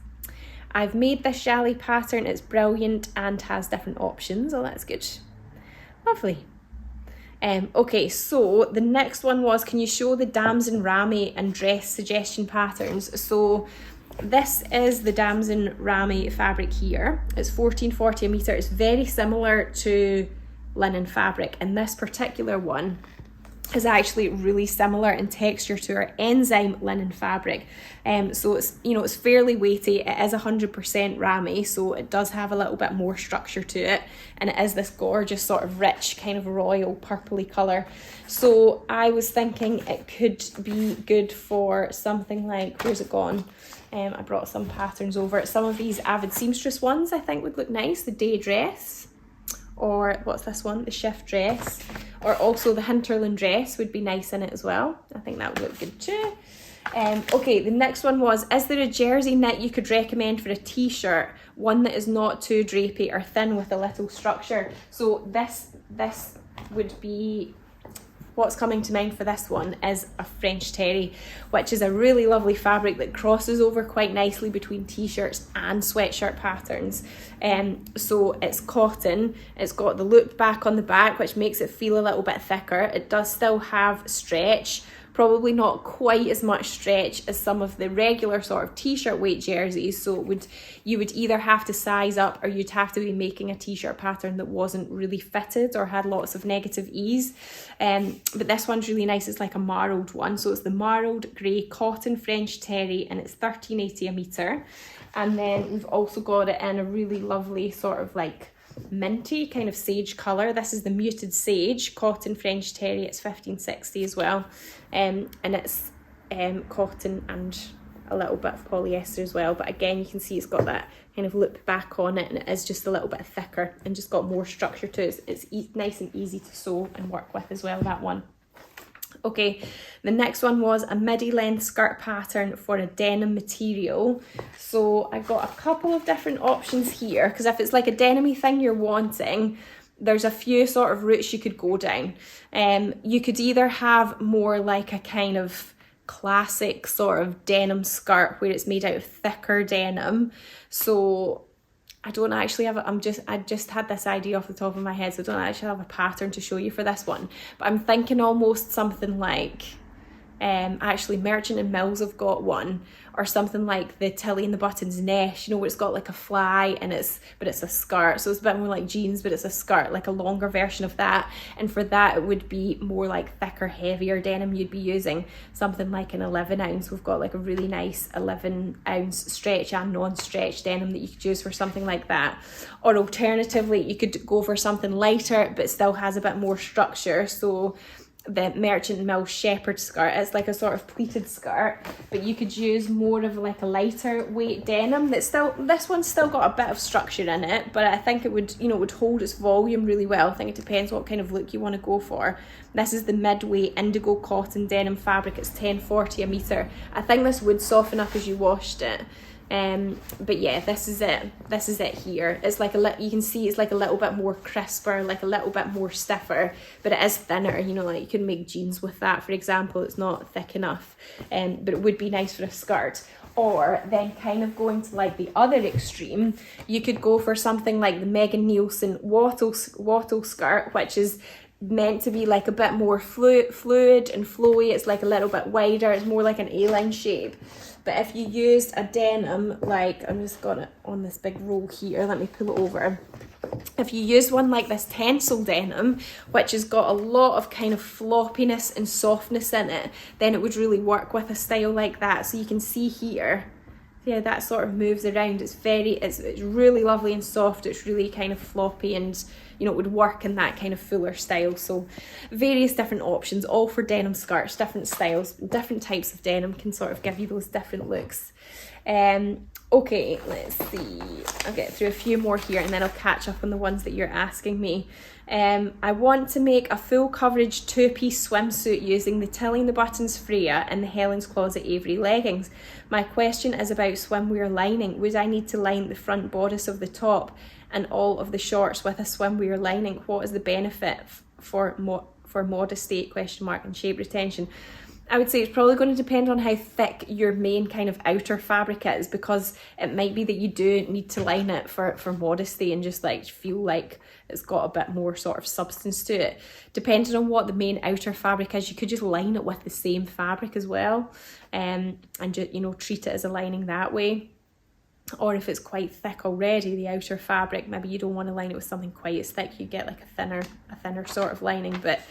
I've made this Jali pattern. It's brilliant and has different options. Oh, that's good. Lovely. Okay, so the next one was, can you show the damson Ramie and dress suggestion patterns? So this is the damson Ramie fabric here. It's 14.40 a metre. It's very similar to linen fabric, and this particular one is actually really similar in texture to our enzyme linen fabric. So it's, you know, it's fairly weighty. It is 100% Ramie, so it does have a little bit more structure to it, and it is this gorgeous sort of rich kind of royal purpley colour. So I was thinking it could be good for something like, where's it gone? I brought some patterns over. Some of these avid seamstress ones I think would look nice. The day dress, or what's this one? The shift dress, or also the hinterland dress would be nice in it as well. I think that would look good too. Okay, the next one was, is there a jersey knit you could recommend for a t-shirt? One that is not too drapey or thin with a little structure. So this would be, what's coming to mind for this one is a French terry, which is a really lovely fabric that crosses over quite nicely between t-shirts and sweatshirt patterns. So it's cotton, it's got the loop back on the back, which makes it feel a little bit thicker. It does still have stretch, probably not quite as much stretch as some of the regular sort of t-shirt weight jerseys, so you would either have to size up or you'd have to be making a t-shirt pattern that wasn't really fitted or had lots of negative ease. But this one's really nice. It's like a marled one, so it's the marled grey cotton French terry, and it's 13.80 a metre. And then we've also got it in a really lovely sort of like minty kind of sage colour. This is the muted sage cotton French terry. It's 15.60 as well, and it's cotton and a little bit of polyester as well, but again you can see it's got that kind of loop back on it, and it is just a little bit thicker and just got more structure to it. It's nice and easy to sew and work with as well, that one. Okay, the next one was a midi length skirt pattern for a denim material. So I've got a couple of different options here, because if it's like a denim-y thing you're wanting, there's a few sort of routes you could go down. You could either have more like a kind of classic sort of denim skirt where it's made out of thicker denim. So I don't actually have I just had this idea off the top of my head, so I don't actually have a pattern to show you for this one, but I'm thinking almost something like, actually Merchant and Mills have got one, or something like the Tilly and the Buttons Nesh, you know, where it's got like a fly and but it's a skirt, so it's a bit more like jeans but it's a skirt, like a longer version of that. And for that it would be more like thicker, heavier denim you'd be using, something like an 11 ounce. We've got like a really nice 11 ounce stretch and non-stretch denim that you could use for something like that. Or alternatively you could go for something lighter but still has a bit more structure, so the Merchant Mill shepherd skirt, it's like a sort of pleated skirt, but you could use more of like a lighter weight denim that's still, this one's still got a bit of structure in it, but I think it would, you know, would hold its volume really well. I think it depends what kind of look you want to go for. This is the midway indigo cotton denim fabric. It's 10.40 a metre. I think this would soften up as you washed it. But yeah, this is it here. It's like you can see it's like a little bit more crisper, like a little bit more stiffer, but it is thinner, you know, like you can make jeans with that, for example. It's not thick enough, but it would be nice for a skirt. Or then kind of going to like the other extreme, you could go for something like the Megan Nielsen wattle skirt, which is meant to be like a bit more fluid and flowy. It's like a little bit wider, it's more like an A-line shape. But if you used a denim, like, I'm just got it on this big roll here, let me pull it over. If you use one like this Tencel denim, which has got a lot of kind of floppiness and softness in it, then it would really work with a style like that. So you can see here, yeah, that sort of moves around. It's really lovely and soft. It's really kind of floppy, and you know, it would work in that kind of fuller style. So various different options, all for denim skirts, different styles, different types of denim can sort of give you those different looks. Okay, let's see. I'll get through a few more here and then I'll catch up on the ones that you're asking me. I want to make a full coverage 2-piece swimsuit using the Tilly and the Buttons Freya and the Helen's Closet Avery leggings. My question is about swimwear lining. Would I need to line the front bodice of the top and all of the shorts with a swimwear lining? What is the benefit for modesty, ? And shape retention? I would say it's probably going to depend on how thick your main kind of outer fabric is, because it might be that you do need to line it for modesty and just like feel like it's got a bit more sort of substance to it. Depending on what the main outer fabric is, you could just line it with the same fabric as well, and just, you know, treat it as a lining that way. Or if it's quite thick already, the outer fabric, maybe you don't want to line it with something quite as thick, you get like a thinner sort of lining. But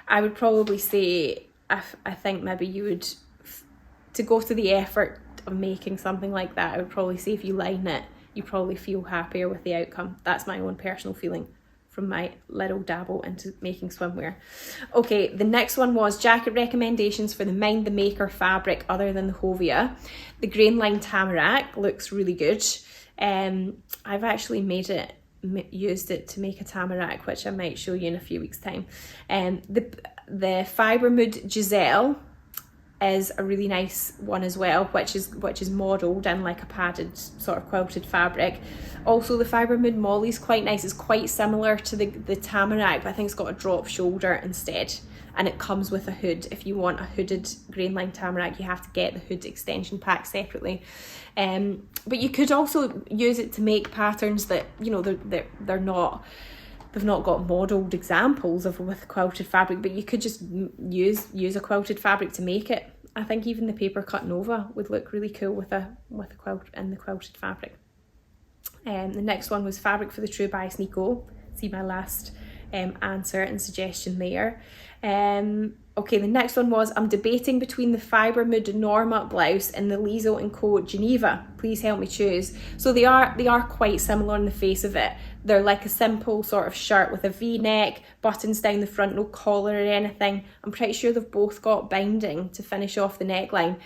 I would probably say, I think maybe you would, to go to the effort of making something like that, I would probably say if you line it, you probably feel happier with the outcome. That's my own personal feeling from my little dabble into making swimwear. Okay, the next one was jacket recommendations for the Mind the Maker fabric other than the Hovea. The grain line tamarack looks really good. I've actually used it to make a tamarack, which I might show you in a few weeks' time. The Fibre Mood Giselle is a really nice one as well, which is modelled in like a padded sort of quilted fabric. Also the Fibre Mood Molly is quite nice. It's quite similar to the tamarack, but I think it's got a drop shoulder instead, and it comes with a hood. If you want a hooded grain line tamarack, you have to get the hood extension pack separately. But you could also use it to make patterns that, you know, they've not got modelled examples of with quilted fabric, but you could just use a quilted fabric to make it. I think even the paper cut Nova would look really cool with a quilt in the quilted fabric. The next one was fabric for the True Bias Nikko. See my last answer and suggestion there. Okay, the next one was, I'm debating between the Fibre Mood Norma blouse and the Liesl & Co Geneva. Please help me choose. So they are quite similar on the face of it. They're like a simple sort of shirt with a V-neck, buttons down the front, no collar or anything. I'm pretty sure they've both got binding to finish off the neckline.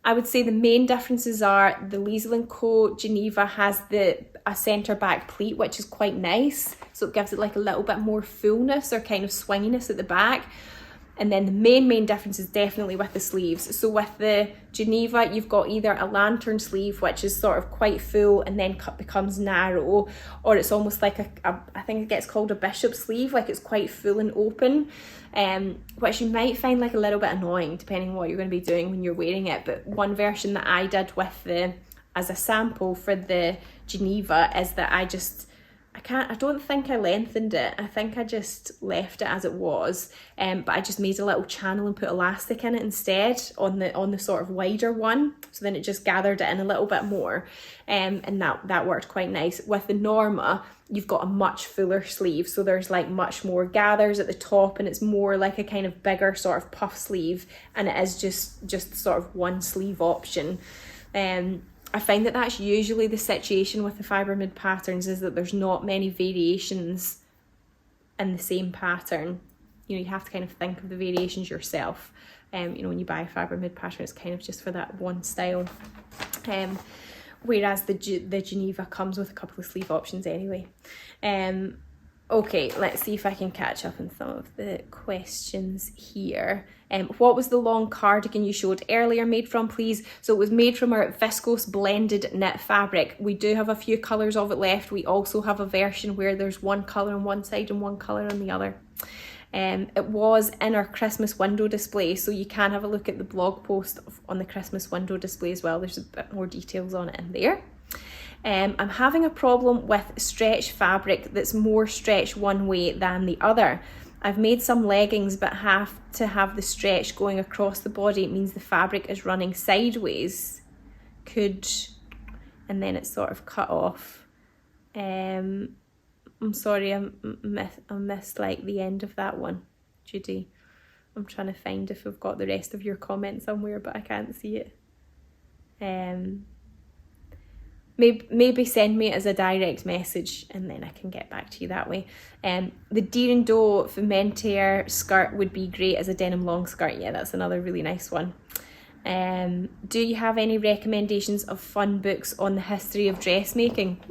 I would say the main differences are the Liesl & Co Geneva has a centre back pleat, which is quite nice. So it gives it like a little bit more fullness or kind of swinginess at the back. And then the main difference is definitely with the sleeves. So with the Geneva, you've got either a lantern sleeve, which is sort of quite full and then becomes narrow, or it's almost like I think it gets called a bishop sleeve, like it's quite full and open, which you might find like a little bit annoying depending on what you're going to be doing when you're wearing it. But one version that I did as a sample for the Geneva is that I don't think I lengthened it. I think I just left it as it was, but I just made a little channel and put elastic in it instead on the sort of wider one. So then it just gathered it in a little bit more, and that worked quite nice. With the Norma, you've got a much fuller sleeve, so there's like much more gathers at the top, and it's more like a kind of bigger sort of puff sleeve, and it is just sort of one sleeve option. I find that that's usually the situation with the Fibre Mood patterns, is that there's not many variations in the same pattern. You know, you have to kind of think of the variations yourself. You know, when you buy a Fibre Mood pattern, it's kind of just for that one style. Whereas the Geneva comes with a couple of sleeve options anyway. Okay, let's see if I can catch up on some of the questions here. What was the long cardigan you showed earlier made from, please? So it was made from our viscose blended knit fabric. We do have a few colours of it left. We also have a version where there's one colour on one side and one colour on the other. It was in our Christmas window display, so you can have a look at the blog post on the Christmas window display as well. There's a bit more details on it in there. I'm having a problem with stretch fabric that's more stretch one way than the other. I've made some leggings but have to have the stretch going across the body. It means the fabric is running sideways. And then it's sort of cut off. I'm sorry, I missed like the end of that one, Judy. I'm trying to find if we've got the rest of your comment somewhere, but I can't see it. Maybe send me it as a direct message and then I can get back to you that way. The Deer and Doe Fermentaire skirt would be great as a denim long skirt. Yeah, that's another really nice one. Do you have any recommendations of fun books on the history of dressmaking?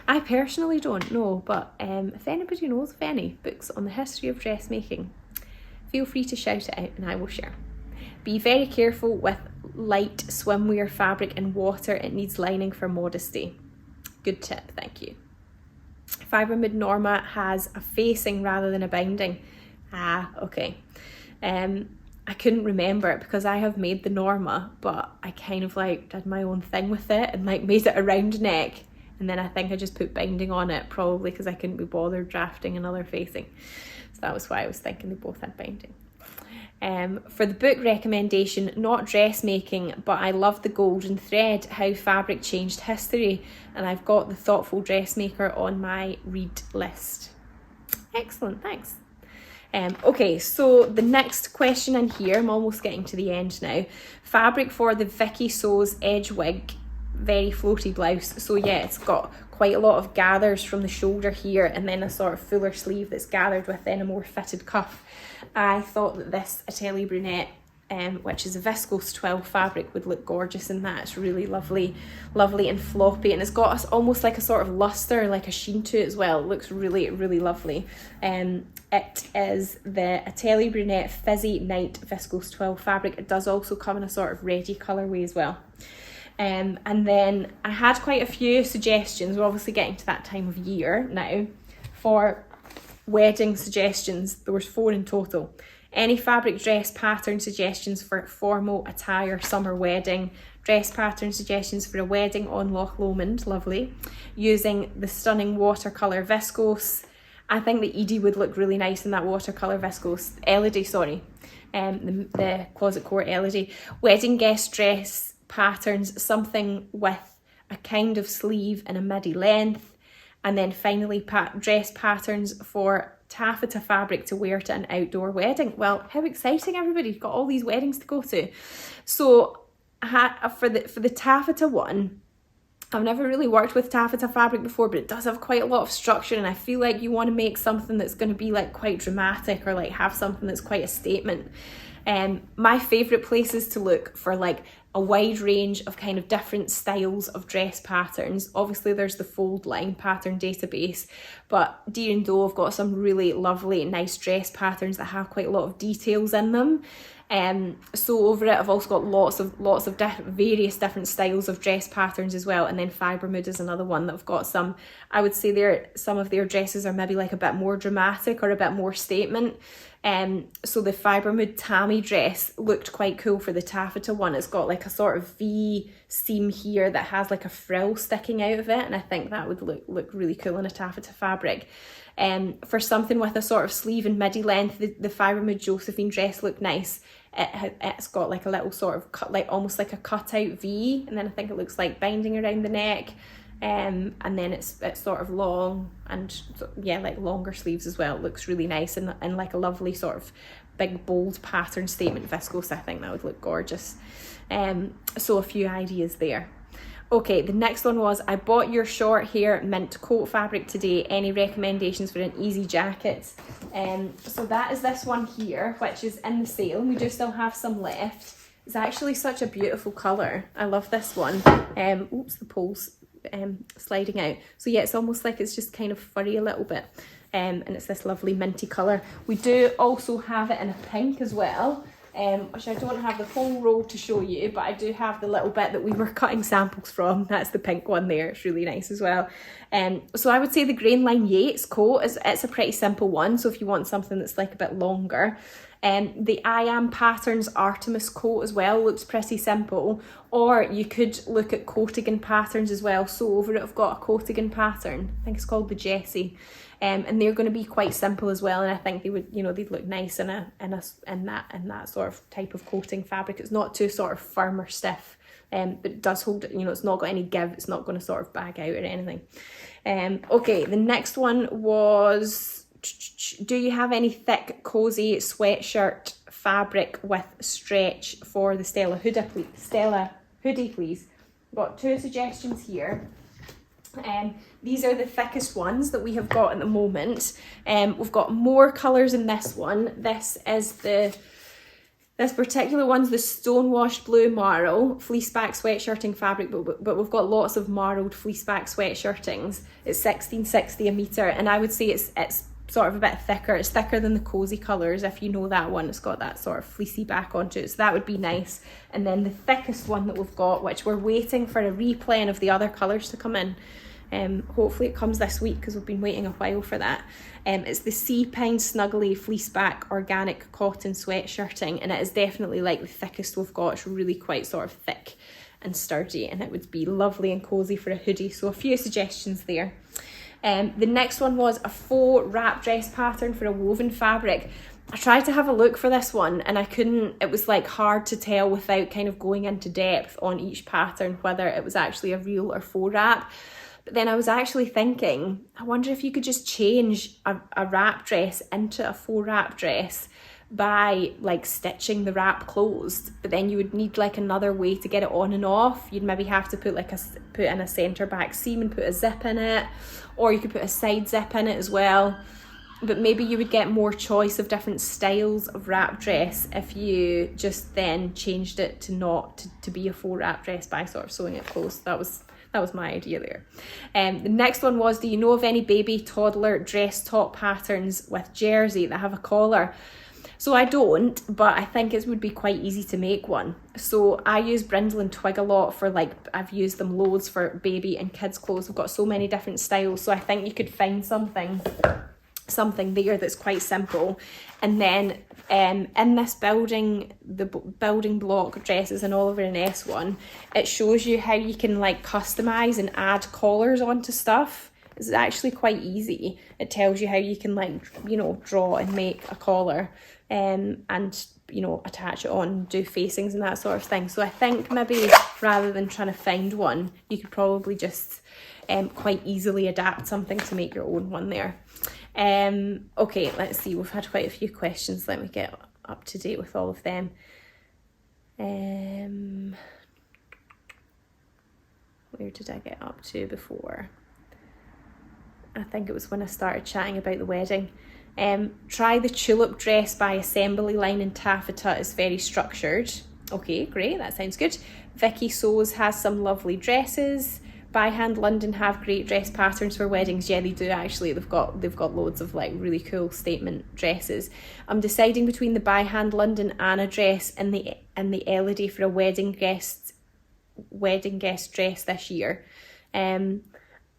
I personally don't know, but if anybody knows of any books on the history of dressmaking, feel free to shout it out and I will share. Be very careful with light swimwear fabric in water. It needs lining for modesty. Good tip, thank you. Fibre Mood Norma has a facing rather than a binding. Okay. I couldn't remember it because I have made the Norma, but I kind of like did my own thing with it and like made it a round neck, and then I think I just put binding on it, probably because I couldn't be bothered drafting another facing. So that was why I was thinking they both had binding. For the book recommendation, not dressmaking, but I love the golden thread, how fabric changed history, and I've got the thoughtful dressmaker on my read list. Excellent, thanks. Okay, so the next question in here, I'm almost getting to the end now. Fabric for the viscose edge wig, very floaty blouse. So yeah, it's got quite a lot of gathers from the shoulder here, and then a sort of fuller sleeve that's gathered within a more fitted cuff. I thought that this Atelier Brunette, which is a viscose toile fabric, would look gorgeous in that. It's really lovely and floppy, and it's got almost like a sort of luster, like a sheen to it as well. It looks really, really lovely. It is the Atelier Brunette Fizzy Night viscose toile fabric. It does also come in a sort of reddy colourway as well. And then I had quite a few suggestions. We're obviously getting to that time of year now for wedding suggestions. There was 4 in total. Any fabric dress pattern suggestions for formal attire, summer wedding, dress pattern suggestions for a wedding on Loch Lomond, lovely, using the stunning watercolour viscose. I think the Edie would look really nice in that watercolour viscose, Elodie, sorry, the Closet Core Elodie. Wedding guest dress patterns, something with a kind of sleeve and a midi length, and then finally dress patterns for taffeta fabric to wear to an outdoor wedding. Well, how exciting, everybody, you've got all these weddings to go to. So for the taffeta one, I've never really worked with taffeta fabric before, but it does have quite a lot of structure, and I feel like you want to make something that's going to be like quite dramatic, or like have something that's quite a statement. My favourite places to look for like a wide range of kind of different styles of dress patterns. Obviously there's the fold line pattern database, but Deer & Doe have got some really lovely nice dress patterns that have quite a lot of details in them. So over it I've also got lots of various different styles of dress patterns as well, and then Fibermood is another one that I've got some. I would say some of their dresses are maybe like a bit more dramatic or a bit more statement. So the Fibermood Tammy dress looked quite cool for the taffeta one. It's got like a sort of V seam here that has like a frill sticking out of it, and I think that would look really cool in a taffeta fabric. For something with a sort of sleeve and midi length, the Fibermood Josephine dress looked nice. It's got like a little sort of cut, like almost like a cutout V, and then I think it looks like binding around the neck. And then it's sort of long, and yeah, like longer sleeves as well. It looks really nice, and like a lovely sort of big bold pattern statement viscose. I think that would look gorgeous. So a few ideas there. Okay, the next one was, I bought your short hair mint coat fabric today. Any recommendations for an easy jacket? So that is this one here, which is in the sale, and we do still have some left. It's actually such a beautiful colour. I love this one. Oops, the pole's sliding out. So yeah, it's almost like it's just kind of furry a little bit. And it's this lovely minty colour. We do also have it in a pink as well. Which I don't have the whole roll to show you, but I do have the little bit that we were cutting samples from. That's the pink one there. It's really nice as well. So I would say the Grainline Yates coat it's a pretty simple one. So if you want something that's like a bit longer, the I Am Patterns Artemis coat as well looks pretty simple. Or you could look at cardigan patterns as well. So over it I've got a cardigan pattern. I think it's called the Jessie. And they're going to be quite simple as well, and I think they would, they'd look nice in that sort of type of coating fabric. It's not too sort of firm or stiff, but it does hold it. It's not got any give. It's not going to sort of bag out or anything. Okay, the next one was, do you have any thick cozy sweatshirt fabric with stretch for the Stella hoodie, please? Got 2 suggestions here. These are the thickest ones that we have got at the moment. We've got more colours in this one. This particular one's the stonewashed blue marl fleeceback sweatshirting fabric, but we've got lots of marled fleeceback sweatshirtings. It's $16.60 a metre, and I would say it's sort of a bit thicker. It's thicker than the cozy colours, if you know that one. It's got that sort of fleecy back onto it, so that would be nice. And then the thickest one that we've got, which we're waiting for a replen of the other colours to come in, Hopefully it comes this week because we've been waiting a while for that. It's the Sea Pine Snuggly Fleeceback Organic Cotton Sweatshirting, and it is definitely like the thickest we've got. It's really quite sort of thick and sturdy, and it would be lovely and cozy for a hoodie. So a few suggestions there. The next one was a faux wrap dress pattern for a woven fabric. I tried to have a look for this one and I couldn't. It was like hard to tell without kind of going into depth on each pattern whether it was actually a real or faux wrap. But then I was actually thinking, I wonder if you could just change a wrap dress into a faux wrap dress by like stitching the wrap closed, but then you would need like another way to get it on and off. You'd maybe have to put in a centre back seam and put a zip in it, or you could put a side zip in it as well. But maybe you would get more choice of different styles of wrap dress if you just then changed it to be a faux wrap dress by sort of sewing it closed. That was my idea there. The next one was, do you know of any baby toddler dress top patterns with jersey that have a collar? So I don't, but I think it would be quite easy to make one. So I use brindle and twig a lot for I've used them loads for baby and kids clothes. We've got so many different styles, so I think you could find something there that's quite simple. And then in this building block dresses in Oliver and S1, it shows you how you can like customize and add collars onto stuff. It's actually quite easy. It tells you how you can like, you know, draw and make a collar and, you know, attach it on, do facings and that sort of thing. So I think maybe rather than trying to find one, you could probably just quite easily adapt something to make your own one there. Okay, let's see, we've had quite a few questions. Let me get up to date with all of them. Where did I get up to before? I think it was when I started chatting about the wedding. Try the tulip dress by Assembly Line and Taffeta. It's very structured. Okay, great, that sounds good. Vicky Sews has some lovely dresses. By Hand London have great dress patterns for weddings. Yeah, they do actually. They've got loads of like really cool statement dresses. I'm deciding between the By Hand London Anna dress and the Elodie for a wedding guest dress this year.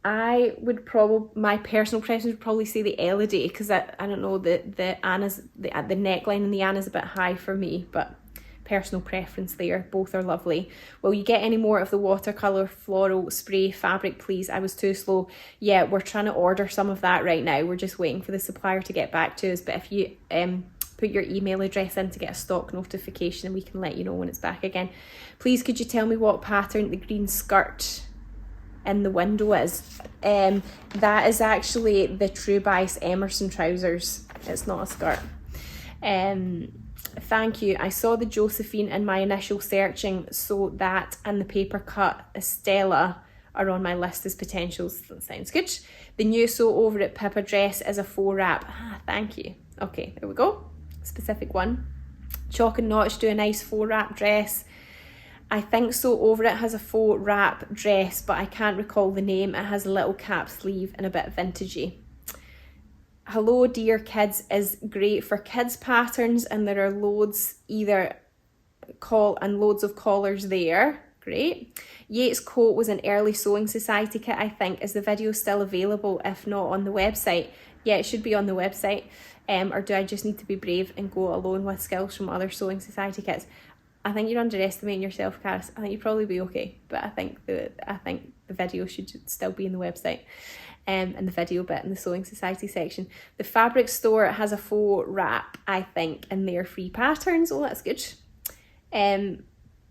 I would my personal preference would probably say the Elodie, because I don't know, the Anna's the neckline and the Anna's a bit high for me, but personal preference there. Both are lovely. Will you get any more of the watercolour floral spray fabric, please? I was too slow. Yeah, we're trying to order some of that right now. We're just waiting for the supplier to get back to us. But if you put your email address in to get a stock notification, and we can let you know when it's back again. Please, could you tell me what pattern the green skirt in the window is? That is actually the True Bice Emerson trousers. It's not a skirt. Thank you. I saw the Josephine in my initial searching, so that and the paper cut Estella are on my list as potentials. That sounds good. The new sew over at Pippa dress is a faux wrap. Thank you. Okay, there we go. Specific one. Chalk and Notch do a nice faux wrap dress. I think Sew Over It has a faux wrap dress, but I can't recall the name. It has a little cap sleeve and a bit vintagey. Hello Dear Kids is great for kids patterns, and there are loads loads of collars there. Great. Yates coat was an early sewing society kit, I think. Is the video still available? If not, on the website? Yeah, it should be on the website. Or do I just need to be brave and go alone with skills from other sewing society kits? I think you're underestimating yourself, Caris. I think you'll probably be okay, but I think the video should still be in the website. And the video bit in the Sewing Society section. The fabric store has a faux wrap, I think, in their free patterns. Oh, that's good.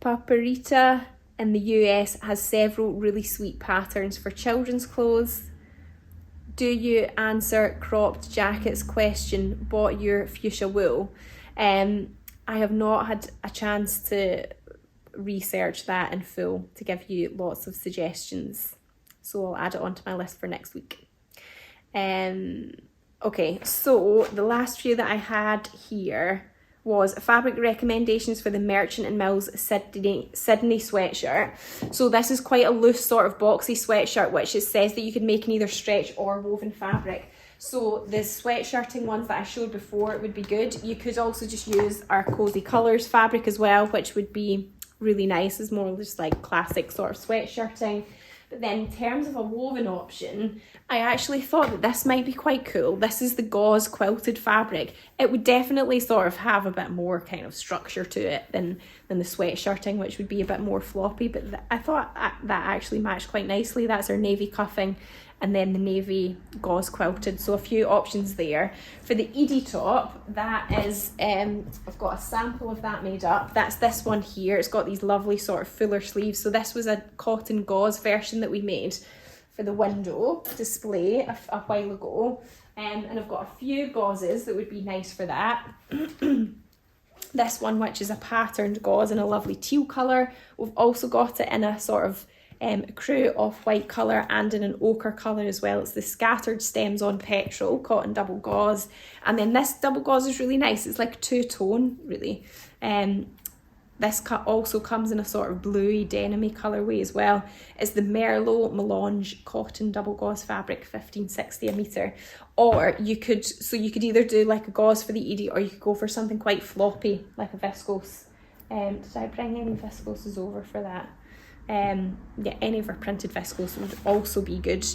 Paparita in the US has several really sweet patterns for children's clothes. Do you answer cropped jackets question? Bought your fuchsia wool? I have not had a chance to research that in full to give you lots of suggestions. So I'll add it onto my list for next week. Okay, so the last few that I had here was fabric recommendations for the Merchant & Mills Sydney sweatshirt. So this is quite a loose sort of boxy sweatshirt, which it says that you can make in either stretch or woven fabric. So the sweatshirting ones that I showed before would be good. You could also just use our Cozy Colours fabric as well, which would be really nice. It's more just like classic sort of sweatshirting. But then in terms of a woven option, I actually thought that this might be quite cool. This is the gauze quilted fabric. It would definitely sort of have a bit more kind of structure to it than the sweatshirting, which would be a bit more floppy, but I thought that actually matched quite nicely. That's our navy cuffing and then the navy gauze quilted, so a few options there. For the Edie top, that is, I've got a sample of that made up. That's this one here. It's got these lovely sort of fuller sleeves. So this was a cotton gauze version that we made for the window display a while ago. And I've got a few gauzes that would be nice for that. This one, which is a patterned gauze in a lovely teal colour. We've also got it in a sort of crew off-white colour and in an ochre colour as well. It's the scattered stems on petrol cotton double gauze, and then this double gauze is really nice. It's like two-tone really. This cut also comes in a sort of bluey denim-y colourway as well. It's the Merlot Melange cotton double gauze fabric, 1560 a metre. Or you could either do like a gauze for the Edie, or you could go for something quite floppy like a viscose. Did I bring any viscoses over for that? Yeah, any of our printed viscose would also be good.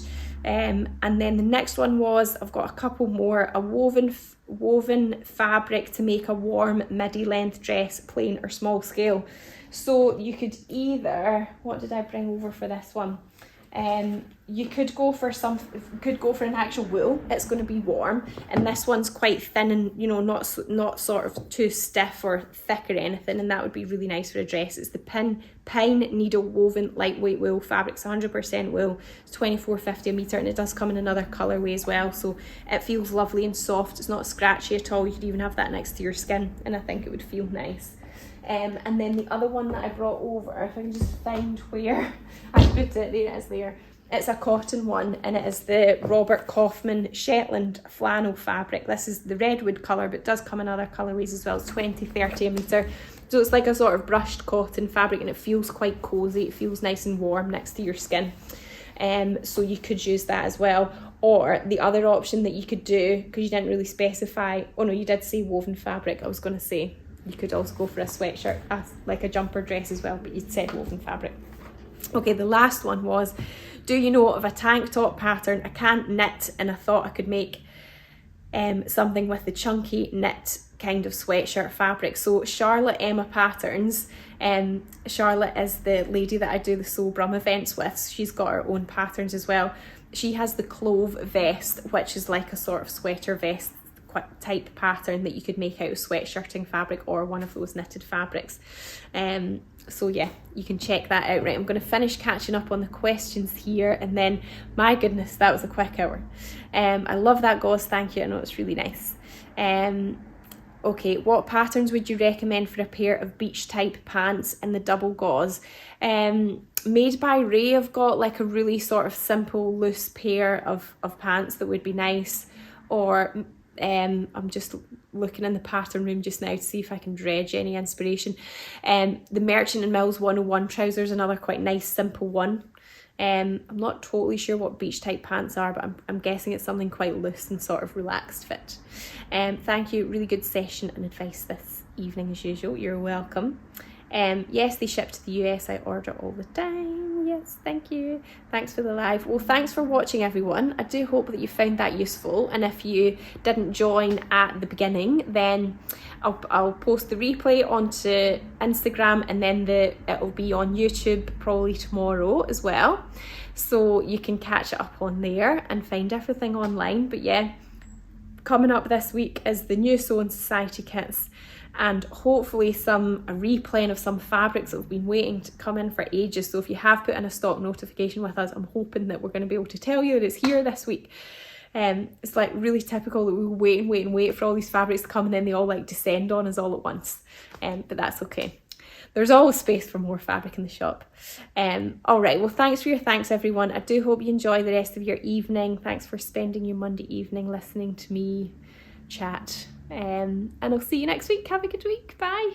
And then the next one was, I've got a couple more, a woven fabric to make a warm midi length dress, plain or small scale. So you could either, what did I bring over for this one? You could go for an actual wool. It's going to be warm, and this one's quite thin and, you know, not sort of too stiff or thick or anything, and that would be really nice for a dress. It's the pine needle woven lightweight wool fabric. It's 100% wool. It's £24.50 a metre, and it does come in another colourway as well, so it feels lovely and soft. It's not scratchy at all. You could even have that next to your skin, and I think it would feel nice. And then the other one that I brought over, if I can just find where I put it, there it is there. It's a cotton one, and it is the Robert Kaufman Shetland flannel fabric. This is the redwood colour, but it does come in other colourways as well. It's £20.30 a metre. So it's like a sort of brushed cotton fabric, and it feels quite cosy. It feels nice and warm next to your skin. So you could use that as well. Or the other option that you could do, because you didn't really specify, oh no, you did say woven fabric, I was going to say. You could also go for a sweatshirt, like a jumper dress as well, but you said woven fabric. Okay, the last one was, do you know of a tank top pattern? I can't knit, and I thought I could make something with the chunky knit kind of sweatshirt fabric. So Charlotte Emma Patterns, Charlotte is the lady that I do the Sew Brum events with. She's got her own patterns as well. She has the clove vest, which is like a sort of sweater vest type pattern that you could make out of sweatshirting fabric or one of those knitted fabrics. So yeah, you can check that out. Right, I'm going to finish catching up on the questions here, and then, my goodness, that was a quick hour. I love that gauze, thank you. I know it's really nice. Okay, what patterns would you recommend for a pair of beach type pants in the double gauze? Made by Ray, I've got like a really sort of simple loose pair of pants that would be nice. Or I'm just looking in the pattern room just now to see if I can dredge any inspiration. The Merchant and Mills 101 trousers, another quite nice simple one. I'm not totally sure what beach type pants are, but I'm guessing it's something quite loose and sort of relaxed fit. Thank you, really good session and advice this evening as usual. You're welcome. Yes, they ship to the US. I order all the time. Yes, thank you. Thanks for the live. Well, thanks for watching, everyone. I do hope that you found that useful. And if you didn't join at the beginning, then I'll post the replay onto Instagram, and then it'll be on YouTube probably tomorrow as well. So you can catch it up on there and find everything online. But yeah, coming up this week is the new Sewing Society kits, and hopefully a replaying of some fabrics that have been waiting to come in for ages. So if you have put in a stock notification with us, I'm hoping that we're going to be able to tell you that it's here this week. It's like really typical that we wait for all these fabrics to come, and then they all like descend on us all at once. But that's okay. There's always space for more fabric in the shop. All right, well, thanks for your thanks, everyone. I do hope you enjoy the rest of your evening. Thanks for spending your Monday evening listening to me chat. And I'll see you next week. Have a good week. Bye.